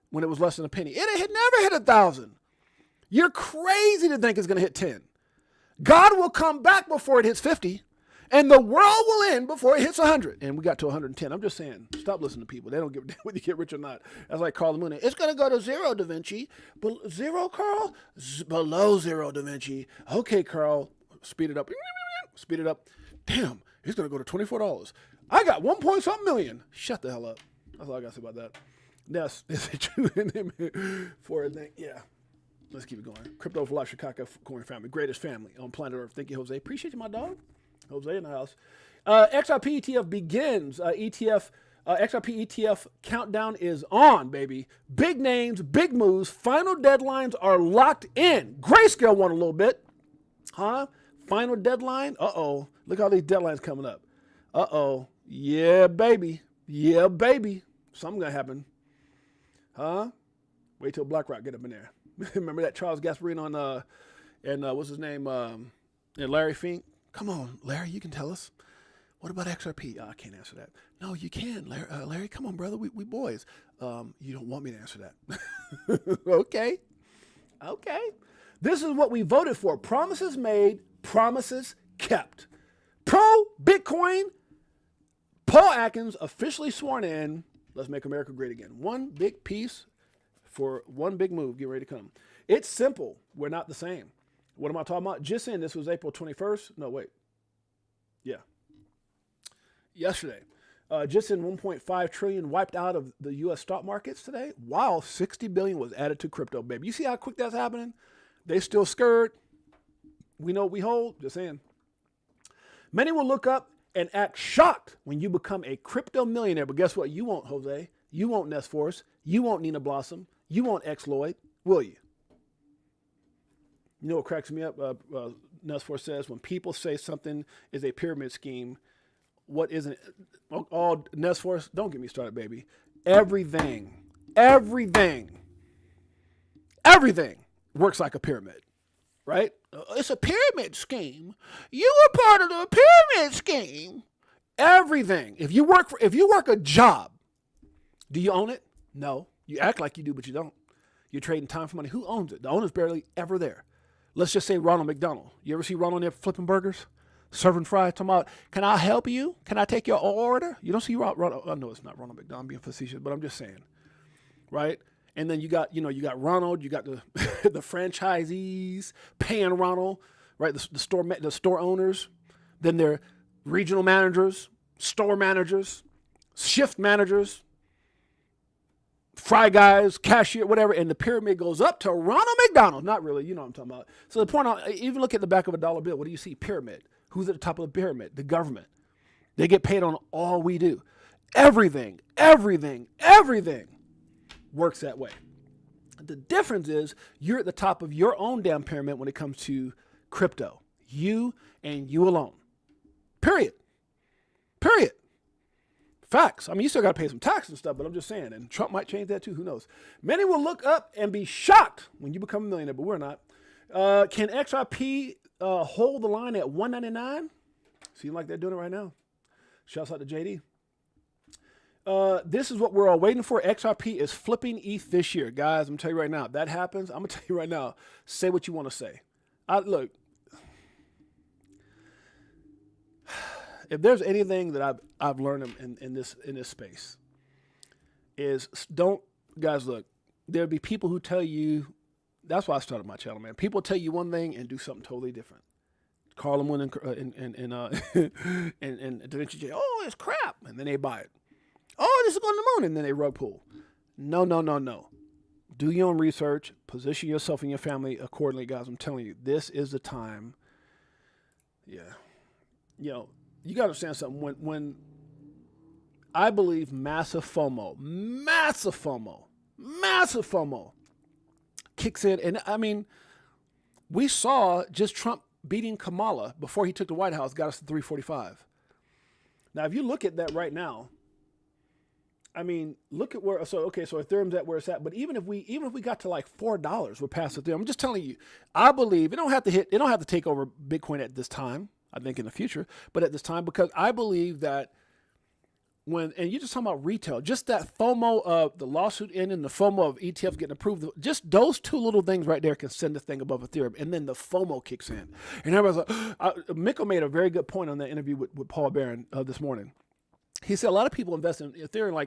when it was less than a penny. It'd never hit 1,000. You're crazy to think it's going to hit 10. God will come back before it hits 50, and the world will end before it hits 100. And we got to 110. I'm just saying, stop listening to people. They don't give a damn whether you get rich or not. That's like Carl the Moon. It's going to go to zero, Da Vinci. Zero, Carl? Below zero, Da Vinci. Okay, Carl. Speed it up. Speed it up. Damn. He's going to go to $24. I got 1 point something million. Shut the hell up. That's all I got to say about that. Yes, is it true? For a thing? Yeah. Let's keep it going. Crypto for Life, Chicago Coin family. Greatest family on planet Earth. Thank you, Jose. Appreciate you, my dog. Jose in the house. XRP ETF begins. XRP ETF countdown is on, baby. Big names, big moves. Final deadlines are locked in. Grayscale won a little bit. Huh? Final deadline? Uh-oh. Look at all these deadlines coming up. Uh-oh. Yeah, baby. Yeah, baby. Something gonna happen. Huh? Wait till BlackRock get up in there. Remember that Charles Gasparino and what's his name? And Larry Fink? Come on, Larry, you can tell us. What about XRP? Oh, I can't answer that. No, you can, Larry. Come on, brother. We boys. You don't want me to answer that. Okay. This is what we voted for. Promises made, promises kept. Pro Bitcoin, Paul Atkins officially sworn in. Let's make America great again. One big piece for one big move. Get ready to come. It's simple. We're not the same. What am I talking about? Just in, this was April 21st. No, wait. Yeah. Yesterday. Just in 1.5 trillion wiped out of the U.S. stock markets today. Wow, 60 billion was added to crypto, baby. You see how quick that's happening? They still scared. We know what we hold. Just saying. Many will look up and act shocked when you become a crypto millionaire. But guess what? You won't, Jose. You won't, Nest Force. You won't, Nina Blossom. You won't, X Lloyd. Will you? You know what cracks me up? Nest Force says, when people say something is a pyramid scheme, what isn't? All Nest Force, don't get me started, baby. Everything works like a pyramid, right? It's a pyramid scheme. You were part of the pyramid scheme. Everything. If you work a job, do you own it? No. You act like you do, but you don't. You're trading time for money. Who owns it? The owner's barely ever there. Let's just say Ronald McDonald. You ever see Ronald there flipping burgers, serving fries, talking about, can I help you? Can I take your order? You don't see Ronald. I know it's not Ronald McDonald, I'm being facetious, but I'm just saying, right? And then you got Ronald, you got the the franchisees paying Ronald, right? The store owners, then their regional managers, store managers, shift managers, fry guys, cashier, whatever, and the pyramid goes up to Ronald McDonald. Not really, you know what I'm talking about. So the point, even look at the back of a dollar bill. What do you see? Pyramid. Who's at the top of the pyramid? The government. They get paid on all we do. Everything works that way. The difference is you're at the top of your own damn pyramid when it comes to crypto. You and you alone. Period. Facts. I mean, you still got to pay some tax and stuff, but I'm just saying, and Trump might change that too. Who knows? Many will look up and be shocked when you become a millionaire, but we're not. Can XRP hold the line at $199? Seems like they're doing it right now. Shouts out to JD. This is what we're all waiting for. XRP is flipping ETH this year. Guys, I'm going to tell you right now. If that happens, I'm going to tell you right now, say what you want to say. Look, if there's anything that I've learned in this space is guys, look, there'll be people who tell you, that's why I started my channel, man. People tell you one thing and do something totally different. Carl Moon and Da Vinci J, oh, it's crap. And then they buy it. Oh, this is going to the moon. And then they rug pull. No. Do your own research. Position yourself and your family accordingly, guys. I'm telling you, this is the time. Yeah. You got to understand something. When I believe massive FOMO kicks in. And I mean, we saw just Trump beating Kamala before he took the White House, got us to 345. Now, if you look at that right now, I mean, look at where, so Ethereum's at where it's at, but even if we got to like $4, we're past Ethereum. I'm just telling you, I believe it don't have to take over Bitcoin at this time, I think in the future, but at this time, because I believe that and you're just talking about retail, just that FOMO of the lawsuit ending, the FOMO of ETFs getting approved, just those two little things right there can send the thing above Ethereum, and then the FOMO kicks in. And everybody's like, Mikko made a very good point on that interview with Paul Barron this morning. He said a lot of people invest in Ethereum,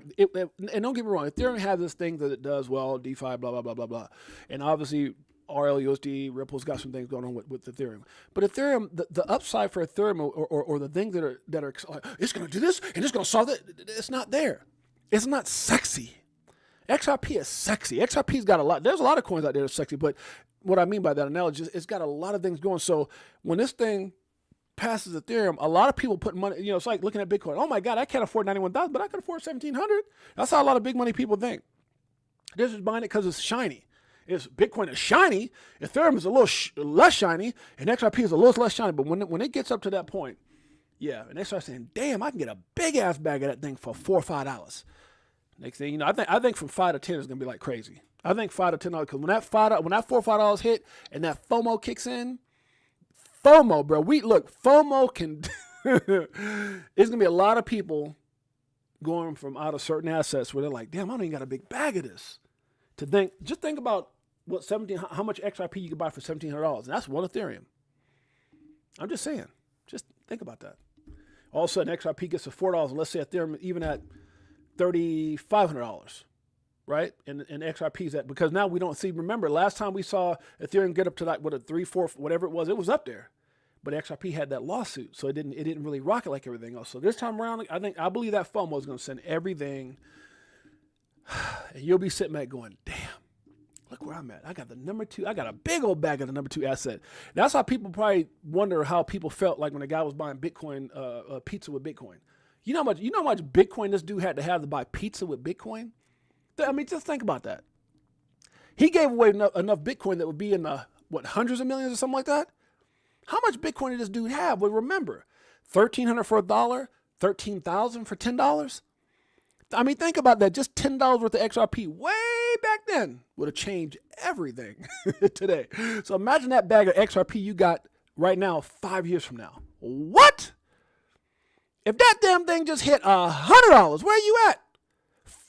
and don't get me wrong, Ethereum has this thing that it does well, DeFi, blah, blah, blah, blah, blah. And obviously, RLUSD, Ripple's got some things going on with Ethereum. But Ethereum, the upside for Ethereum or the things that are it's going to do this and it's going to solve it, it's not there. It's not sexy. XRP is sexy. XRP's got a lot. There's a lot of coins out there that's sexy, but what I mean by that analogy is it's got a lot of things going. So when this thing passes Ethereum, a lot of people put money, it's like looking at Bitcoin. Oh my God, I can't afford 91,000, but I can afford 1,700. That's how a lot of big money people think. They're just buying it because it's shiny. Bitcoin is shiny, Ethereum is a little less shiny, and XRP is a little less shiny. But when it gets up to that point, yeah, and they start saying, damn, I can get a big ass bag of that thing for $4 or $5. Next thing you know, I think from 5 to 10 is gonna be like crazy. I think $5 to $10, because when that $4 or $5 hit and that FOMO kicks in, FOMO, bro. FOMO can. It's gonna be a lot of people going from out of certain assets where they're like, damn, I don't even got a big bag of this. Just think about how much XRP you could buy for $1,700, and that's one Ethereum. I'm just saying, just think about that. All of a sudden, XRP gets to $4, and let's say Ethereum even at $3,500, right? And XRP's at, because now we don't see. Remember, last time we saw Ethereum get up to like a 3, 4, whatever it was up there, but XRP had that lawsuit, so it didn't really rock it like everything else. So this time around, I believe that FOMO is going to send everything. And you'll be sitting back going, damn, look where I'm at. I got the number 2. I got a big old bag of the number 2 asset. That's how people probably wonder how people felt like when a guy was buying Bitcoin, pizza with Bitcoin. You know how much Bitcoin this dude had to have to buy pizza with Bitcoin? I mean, just think about that. He gave away enough Bitcoin that would be in the, hundreds of millions or something like that? How much Bitcoin did this dude have? Well, remember, $1,300 for $1, $13,000 for $10. I mean, think about that. Just $10 worth of XRP way back then would have changed everything today. So imagine that bag of XRP you got right now 5 years from now. What? If that damn thing just hit $100, where are you at?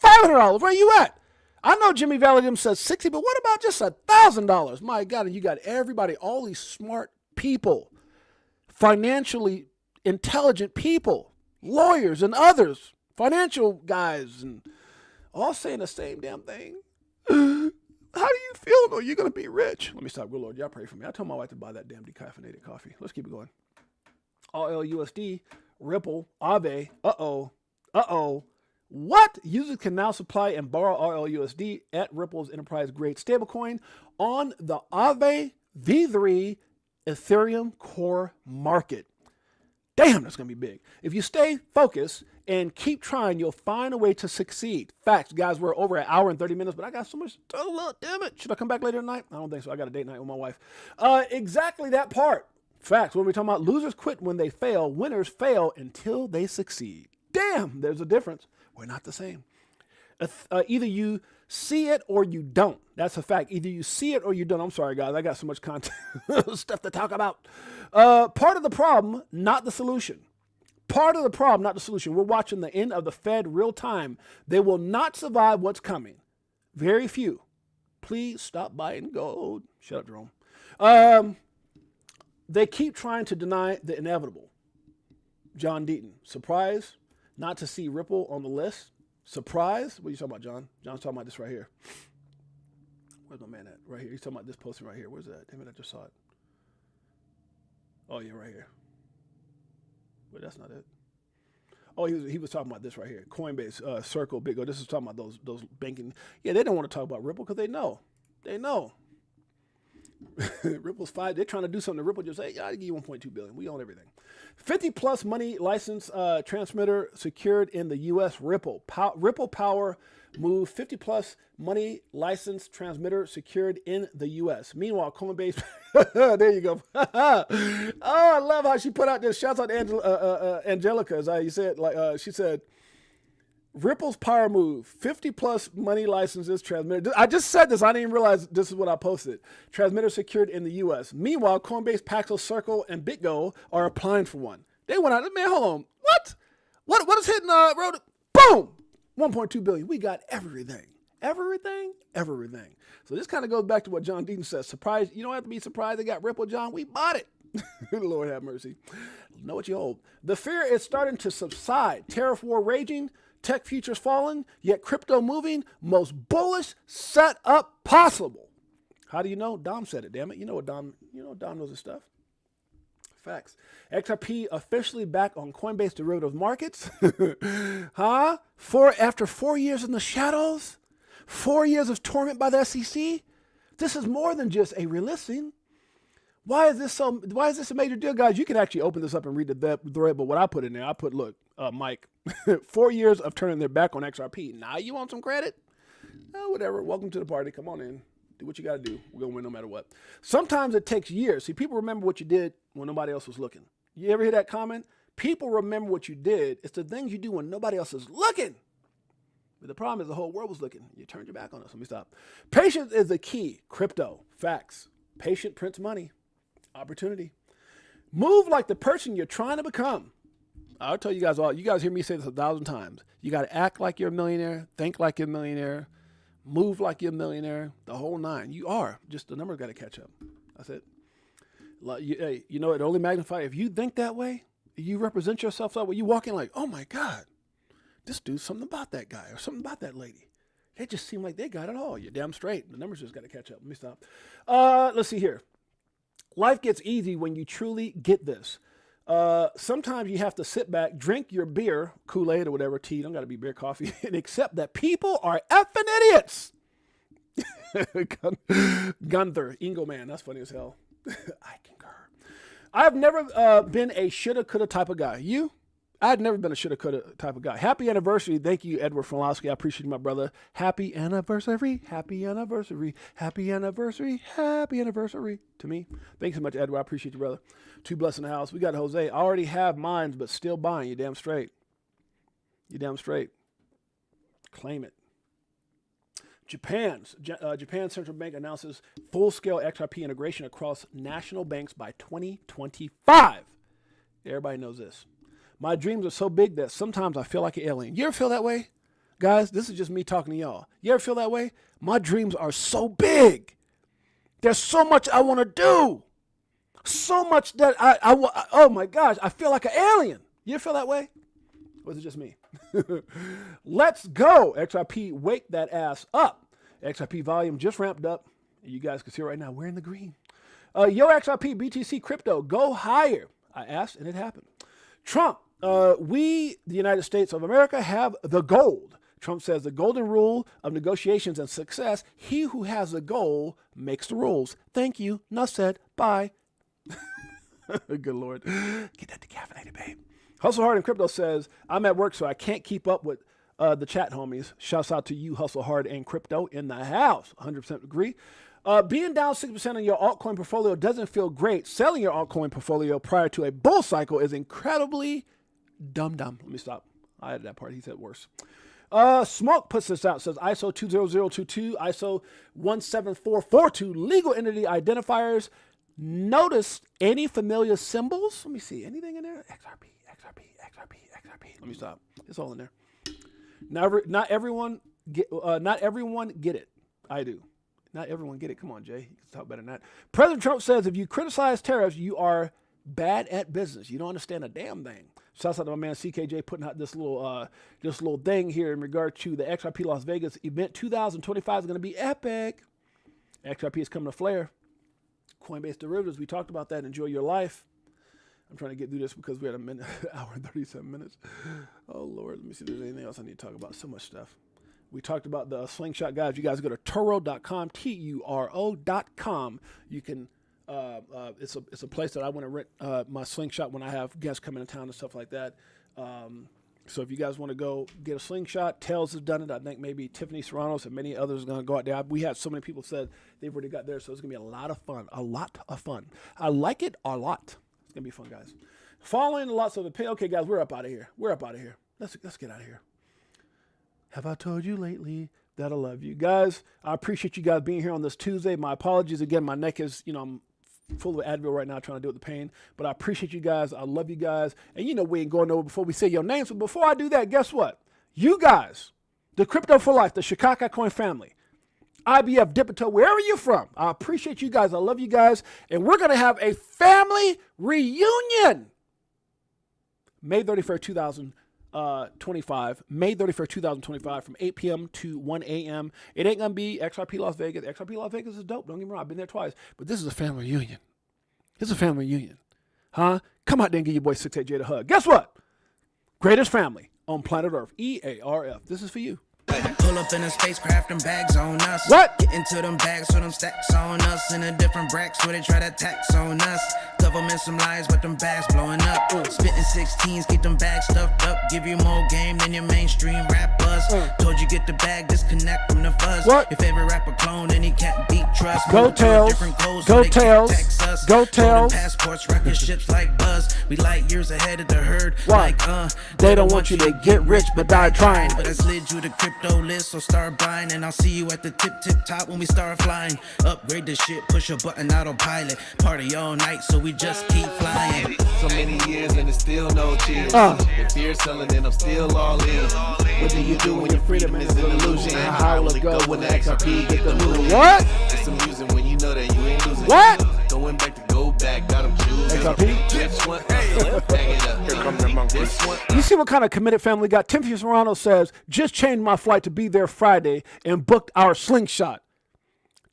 $500, where are you at? I know Jimmy Valium says 60, but what about just $1,000? My God, and you got everybody, all these smart people, financially intelligent people, lawyers and others, financial guys, and all saying the same damn thing. How do you feel though? You're going to be rich. Let me stop. Good Lord, y'all pray for me. I told my wife to buy that damn decaffeinated coffee. Let's keep it going. RLUSD, Ripple, Aave, what? Users can now supply and borrow RLUSD at Ripple's enterprise-grade stablecoin on the Aave V3 Ethereum core market. Damn, that's going to be big. If you stay focused and keep trying, you'll find a way to succeed. Facts, guys, we're over an hour and 30 minutes, but I got so much to talk about. Damn it. Should I come back later tonight? I don't think so. I got a date night with my wife. Exactly that part. Facts. What are we talking about? Losers quit when they fail. Winners fail until they succeed. Damn, there's a difference. We're not the same. Either you see it or you don't. That's a fact. Either you see it or you don't. I'm sorry, guys. I got so much content stuff to talk about. Part of the problem, not the solution. Part of the problem, not the solution. We're watching the end of the Fed real time. They will not survive what's coming. Very few. Please stop buying gold. Shut up, Jerome. They keep trying to deny the inevitable. John Deaton. Surprise not to see Ripple on the list. Surprise? What are you talking about, John? John's talking about this right here. Where's my man at? Right here. He's talking about this posting right here. Where's that? Damn it, I just saw it. Oh, yeah, right here. But that's not it. Oh, he was talking about this right here. Coinbase, Circle, BitGo. This is talking about those banking. Yeah, they don't want to talk about Ripple because they know. They know. Ripple's 5. They're trying to do something to Ripple. Just say, yeah, I'll give you $1.2 billion. We own everything. 50+ money license transmitter secured in the U.S. Ripple. Ripple Power move 50+ money license transmitter secured in the U.S. Meanwhile, Coinbase. There you go. Oh, I love how she put out this. Shouts out to Angelica, as you said. She said, Ripple's power move, 50+ money licenses transmitted. I just said this. I didn't even realize this is what I posted. Transmitter secured in the U.S. Meanwhile, Coinbase, Paxos, Circle, and BitGo are applying for one. They went out. Man, hold on. What is hitting road? Boom! 1.2 billion. We got everything. Everything. So this kind of goes back to what John Deaton says. Surprise. You don't have to be surprised they got Ripple, John. We bought it. Lord have mercy. Know what you hold. The fear is starting to subside. Tariff war raging. Tech futures falling, yet crypto moving, most bullish setup possible. How do you know? Dom said it, damn it. Dom knows his stuff. Facts. XRP officially back on Coinbase derivative markets. Huh? After 4 years in the shadows? 4 years of torment by the SEC? This is more than just a relisting. Why is this a major deal, guys? You can actually open this up and read the thread, but what I put in there, I put, look, Mike, 4 years of turning their back on XRP. Now you want some credit? Whatever. Welcome to the party. Come on in. Do what you got to do. We're going to win no matter what. Sometimes it takes years. See, people remember what you did when nobody else was looking. You ever hear that comment? People remember what you did. It's the things you do when nobody else is looking. But the problem is the whole world was looking. You turned your back on us. Let me stop. Patience is the key. Crypto. Facts. Patient prints money. Opportunity. Move like the person you're trying to become. I'll tell you guys all. You guys hear me say this 1,000 times. You got to act like you're a millionaire. Think like you're a millionaire. Move like you're a millionaire. The whole nine. You are. Just the numbers got to catch up. That's it. Hey, it only magnifies. If you think that way, you represent yourself that way, you walk in like, oh my God, this dude's something about that guy or something about that lady. They just seem like they got it all. You're damn straight. The numbers just got to catch up. Let me stop. Let's see here. Life gets easy when you truly get this. Sometimes you have to sit back, drink your beer, Kool-Aid or whatever, tea, don't got to be beer, coffee, and accept that people are effing idiots. Gunther, Engelman, that's funny as hell. I concur. I've never been a shoulda, coulda type of guy. You? I'd never been a shoulda, coulda type of guy. Happy anniversary. Thank you, Edward Frolowski. I appreciate you, my brother. Happy anniversary. Happy anniversary. Happy anniversary. Happy anniversary to me. Thanks so much, Edward. I appreciate you, brother. Two blessed in the house. We got Jose. I already have mines, but still buying. You damn straight. You damn straight. Claim it. Japan Central Bank announces full-scale XRP integration across national banks by 2025. Everybody knows this. My dreams are so big that sometimes I feel like an alien. You ever feel that way? Guys, this is just me talking to y'all. You ever feel that way? My dreams are so big. There's so much I want to do. So much that oh my gosh, I feel like an alien. You ever feel that way? Or is it just me? Let's go. XRP, wake that ass up. XRP volume just ramped up. You guys can see right now, we're in the green. Yo, XRP, BTC, crypto, go higher. I asked and it happened. Trump, we, the United States of America, have the gold. Trump says the golden rule of negotiations and success, he who has the goal makes the rules. Thank you. Enough said. Bye. Good Lord. Get that decaffeinated, babe. Hustle Hard in Crypto says, I'm at work, so I can't keep up with the chat, homies. Shouts out to you, Hustle Hard and Crypto in the house. 100% agree. Being down 6% on your altcoin portfolio doesn't feel great. Selling your altcoin portfolio prior to a bull cycle is incredibly dumb. Let me stop. I added that part. He said worse. Smoke puts this out, says ISO 20022, ISO 17442, legal entity identifiers. Notice any familiar symbols? Let me see. Anything in there? XRP. Let me stop. It's all in there. Not everyone get it. I do. Not everyone get it. Come on, Jay. You can talk better than that. President Trump says if you criticize tariffs, you are bad at business. You don't understand a damn thing. Shouts out to my man CKJ putting out this little thing here in regard to the XRP Las Vegas event. 2025 is going to be epic. XRP is coming to flare. Coinbase derivatives. We talked about that. Enjoy your life. I'm trying to get through this because we had hour and 37 minutes. Oh, Lord. Let me see if there's anything else I need to talk about. So much stuff. We talked about the slingshot guys. You guys go to Turo.com, Turo.com. You can, it's a place that I want to rent my slingshot when I have guests coming to town and stuff like that. So if you guys want to go get a slingshot, Tails has done it. I think maybe Tiffany Serranos and many others are going to go out there. We had so many people said they've already got there, so it's going to be a lot of fun. I like it a lot. It's going to be fun, guys. Following lots of the pay. Okay, guys, we're up out of here. Let's get out of here. Have I told you lately that I love you? Guys, I appreciate you guys being here on this Tuesday. My apologies again. My neck is, I'm full of Advil right now trying to deal with the pain. But I appreciate you guys. I love you guys. And we ain't going nowhere before we say your names. But before I do that, guess what? You guys, the Crypto for Life, the Chicago Coin family, IBF, Dipito, wherever you're from, I appreciate you guys. I love you guys. And we're going to have a family reunion May 31st, 25, May 31st, 2025, from 8 p.m. to 1 a.m. It ain't going to be XRP Las Vegas. XRP Las Vegas is dope. Don't get me wrong. I've been there twice. But this is a family reunion. This is a family reunion. Huh? Come out there and give your boy 68J a hug. Guess what? Greatest family on planet Earth. EARF. This is for you. Pull up in a spacecraft and bags on us. What? Get into them bags so them stacks on us. In a different bracks where they try to tax on us. Government some lies, but them bags blowing up. Spitting 16s, keep them bags stuffed up. Give you more game than your mainstream rap buzz. Told you get the bag, disconnect from the fuzz. What? Your favorite rapper clone, and he can't beat trust. Go Tails. Go Tails. Go Tails. Passports, rocket ships like Buzz. We light years ahead of the herd. Why? Like, they don't want you to get rich, but die trying. But I slid you the crypto list, so start buying. And I'll see you at the tip top when we start flying. Upgrade the shit, push a button, autopilot. Party all night, so we just keep flying. So many years and it's still no cheers. If you're selling it, I'm still all in. What do you do when your freedom is an illusion? How will it go when the XRP get the loot? What? It's amusing when you know that you ain't losing. What? Going back to go back, got 'em choosing. XRP? Which one? Bang it up. Here come the monkey. This one. You see what kind of committed family we got? Timothy Serrano says, just changed my flight to be there Friday and booked our slingshot.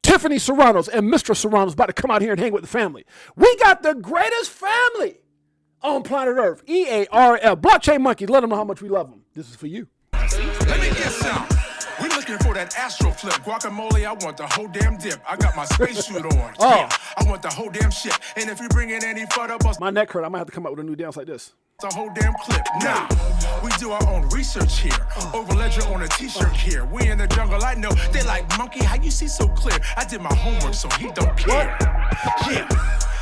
Tiffany Serrano's and Mr. Serrano's about to come out here and hang with the family. We got the greatest family on planet Earth. EARF. Blockchain Monkeys. Let them know how much we love them. This is for you. Let me get some. We looking for that astro flip. Guacamole, I want the whole damn dip. I got my spacesuit on. Yeah, I want the whole damn ship. And if you bring in any further bust, my neck hurt. I might have to come up with a new dance like this. The whole damn clip. Now, we do our own research here. Over ledger on a t-shirt here. We in the jungle, I know. They like, monkey, how you see so clear? I did my homework, so he don't care. Yeah.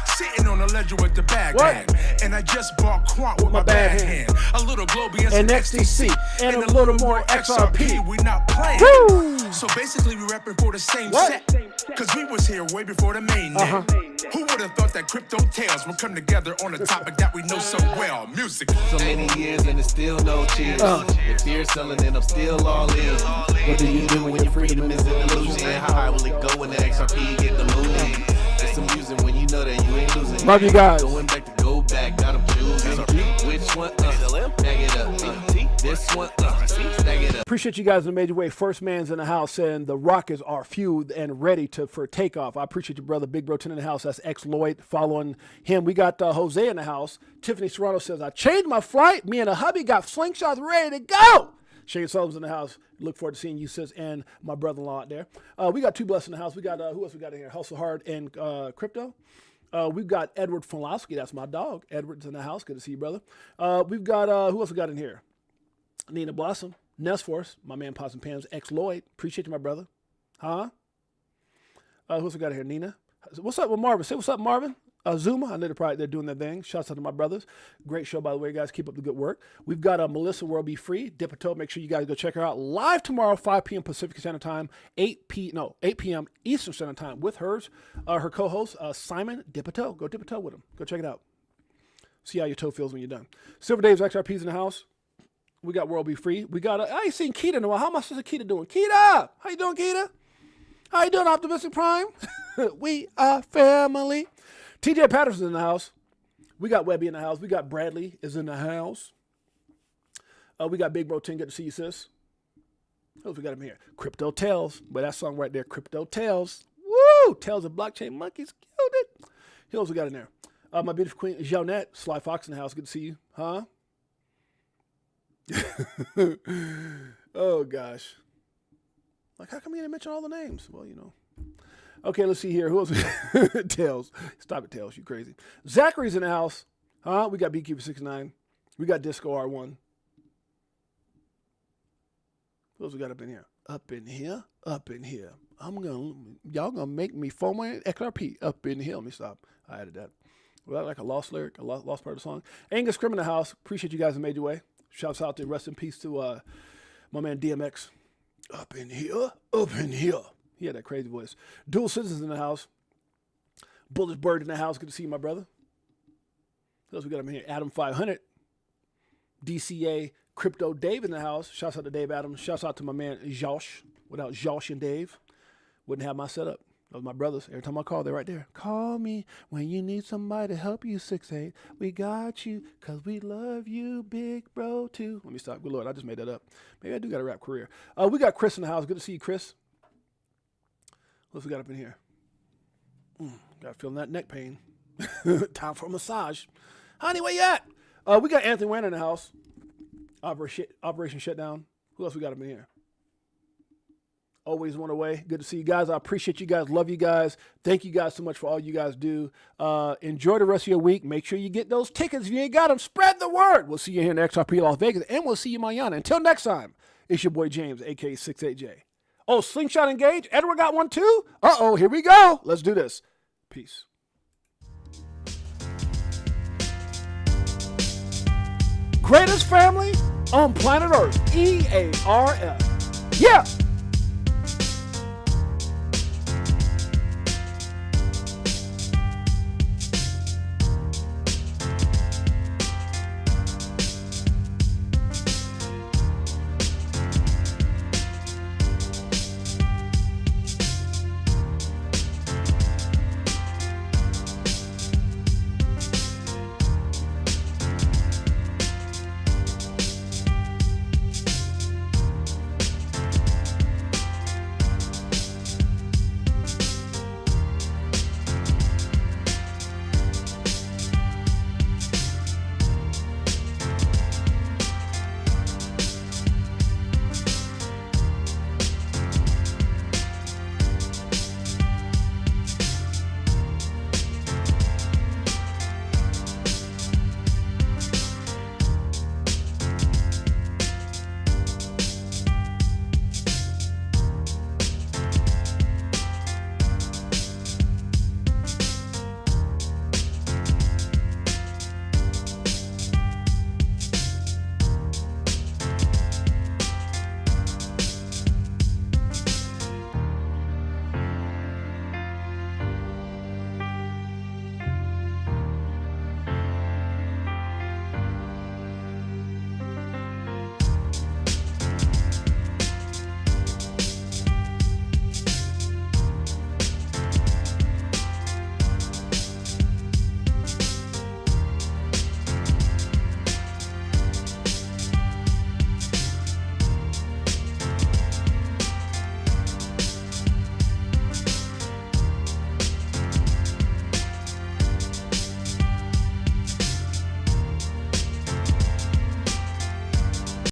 Sitting on the ledger with the bag hand. And I just bought Quant with my bad hand. A little Globian and XTC. And a little more XRP. We not playing. Woo! So basically we repping for the same set. Cause we was here way before the main net. Who would have thought that crypto tales would come together on a topic that we know so well? Music. So many years and it's still no cheers. If you're selling it, I'm still all in. What do you do when your freedom is an illusion? How high will it go when the XRP get the loot? It's amusing when you know that you ain't losing. Love you guys. Going back to go back, got 'em choosing. Which one? Bag it up. This one? Bag it up. Appreciate you guys in a major way. First man's in the house saying the rockets are fueled and ready for takeoff. I appreciate your brother, Big Bro 10 in the house. That's X Lloyd following him. We got Jose in the house. Tiffany Serrano says, I changed my flight. Me and a hubby got slingshots ready to go. Shane Sullivan's in the house. Look forward to seeing you, sis, and my brother-in-law out there. We got two blessed in the house. We got, who else we got in here? Hustle Hard and Crypto. We've got Edward Fulowski. That's my dog. Edward's in the house. Good to see you, brother. We've got, who else we got in here? Nina Blossom. Nest Force. My man Pots and Pans. X Lloyd. Appreciate you, my brother. Huh? Who else we got in here? Nina. What's up with Marvin? Say what's up, Marvin. Zuma, I know they're doing their thing. Shouts out to my brothers. Great show, by the way, guys. Keep up the good work. We've got Melissa World Be Free, VTHO. Make sure you guys go check her out live tomorrow, 5 p.m. Pacific Standard Time, 8 p.m. Eastern Standard Time with her co-host, Simon VTHO. Go VTHO with him. Go check it out. See how your toe feels when you're done. Silver Dave's XRP's in the house. We got World Be Free. We got, I ain't seen Keita in a while. How my sister Keita doing? Keita! How you doing, Keita? How you doing, Optimistic Prime? We are family. TJ Patterson's in the house. We got Webby in the house. We got Bradley is in the house. We got Big Bro 10. Good to see you, sis. Who else we got him here? Crypto Tales. But that song right there, Crypto Tales. Woo! Tales of Blockchain Monkeys. Killed it. Who else we got in there? My beautiful queen, Jeanette. Sly Fox in the house. Good to see you. Huh? Oh, gosh. Like, how come you didn't mention all the names? Well, you know. Okay, let's see here. Who else? Tails. Stop it, Tails. You crazy. Zachary's in the house. Huh? We got Beekeeper69. We got Disco R1. Who else we got up in here? Up in here? Up in here. Y'all gonna make me FOMO XRP. Up in here. Let me stop. I added that. Was that like a lost lyric? A lost part of the song? Angus Scrim in the house. Appreciate you guys in a major way. Shouts out to rest in peace to my man DMX. Up in here. Up in here. He had that crazy voice. Dual Citizens in the house. Bullish Bird in the house. Good to see you, my brother. Who else we got him here? Adam 500. DCA Crypto Dave in the house. Shouts out to Dave Adams. Shouts out to my man Josh. Without Josh and Dave, wouldn't have my setup. Those are my brothers. Every time I call, they're right there. Call me when you need somebody to help you, 6'8". We got you because we love you, big bro, too. Let me stop. Good Lord, I just made that up. Maybe I do got a rap career. We got Chris in the house. Good to see you, Chris. What else we got up in here? Got feeling that neck pain. Time for a massage. Honey, where you at? We got Anthony Wayne in the house. Operation Shutdown. Who else we got up in here? Always one away. Good to see you guys. I appreciate you guys. Love you guys. Thank you guys so much for all you guys do. Enjoy the rest of your week. Make sure you get those tickets. If you ain't got them, spread the word. We'll see you here in XRP Las Vegas, and we'll see you mañana. Until next time, it's your boy James, a.k.a. 68J. Oh, Slingshot Engage. Edward got one too? Uh-oh, here we go. Let's do this. Peace. Greatest family on planet Earth. EARF. Yeah.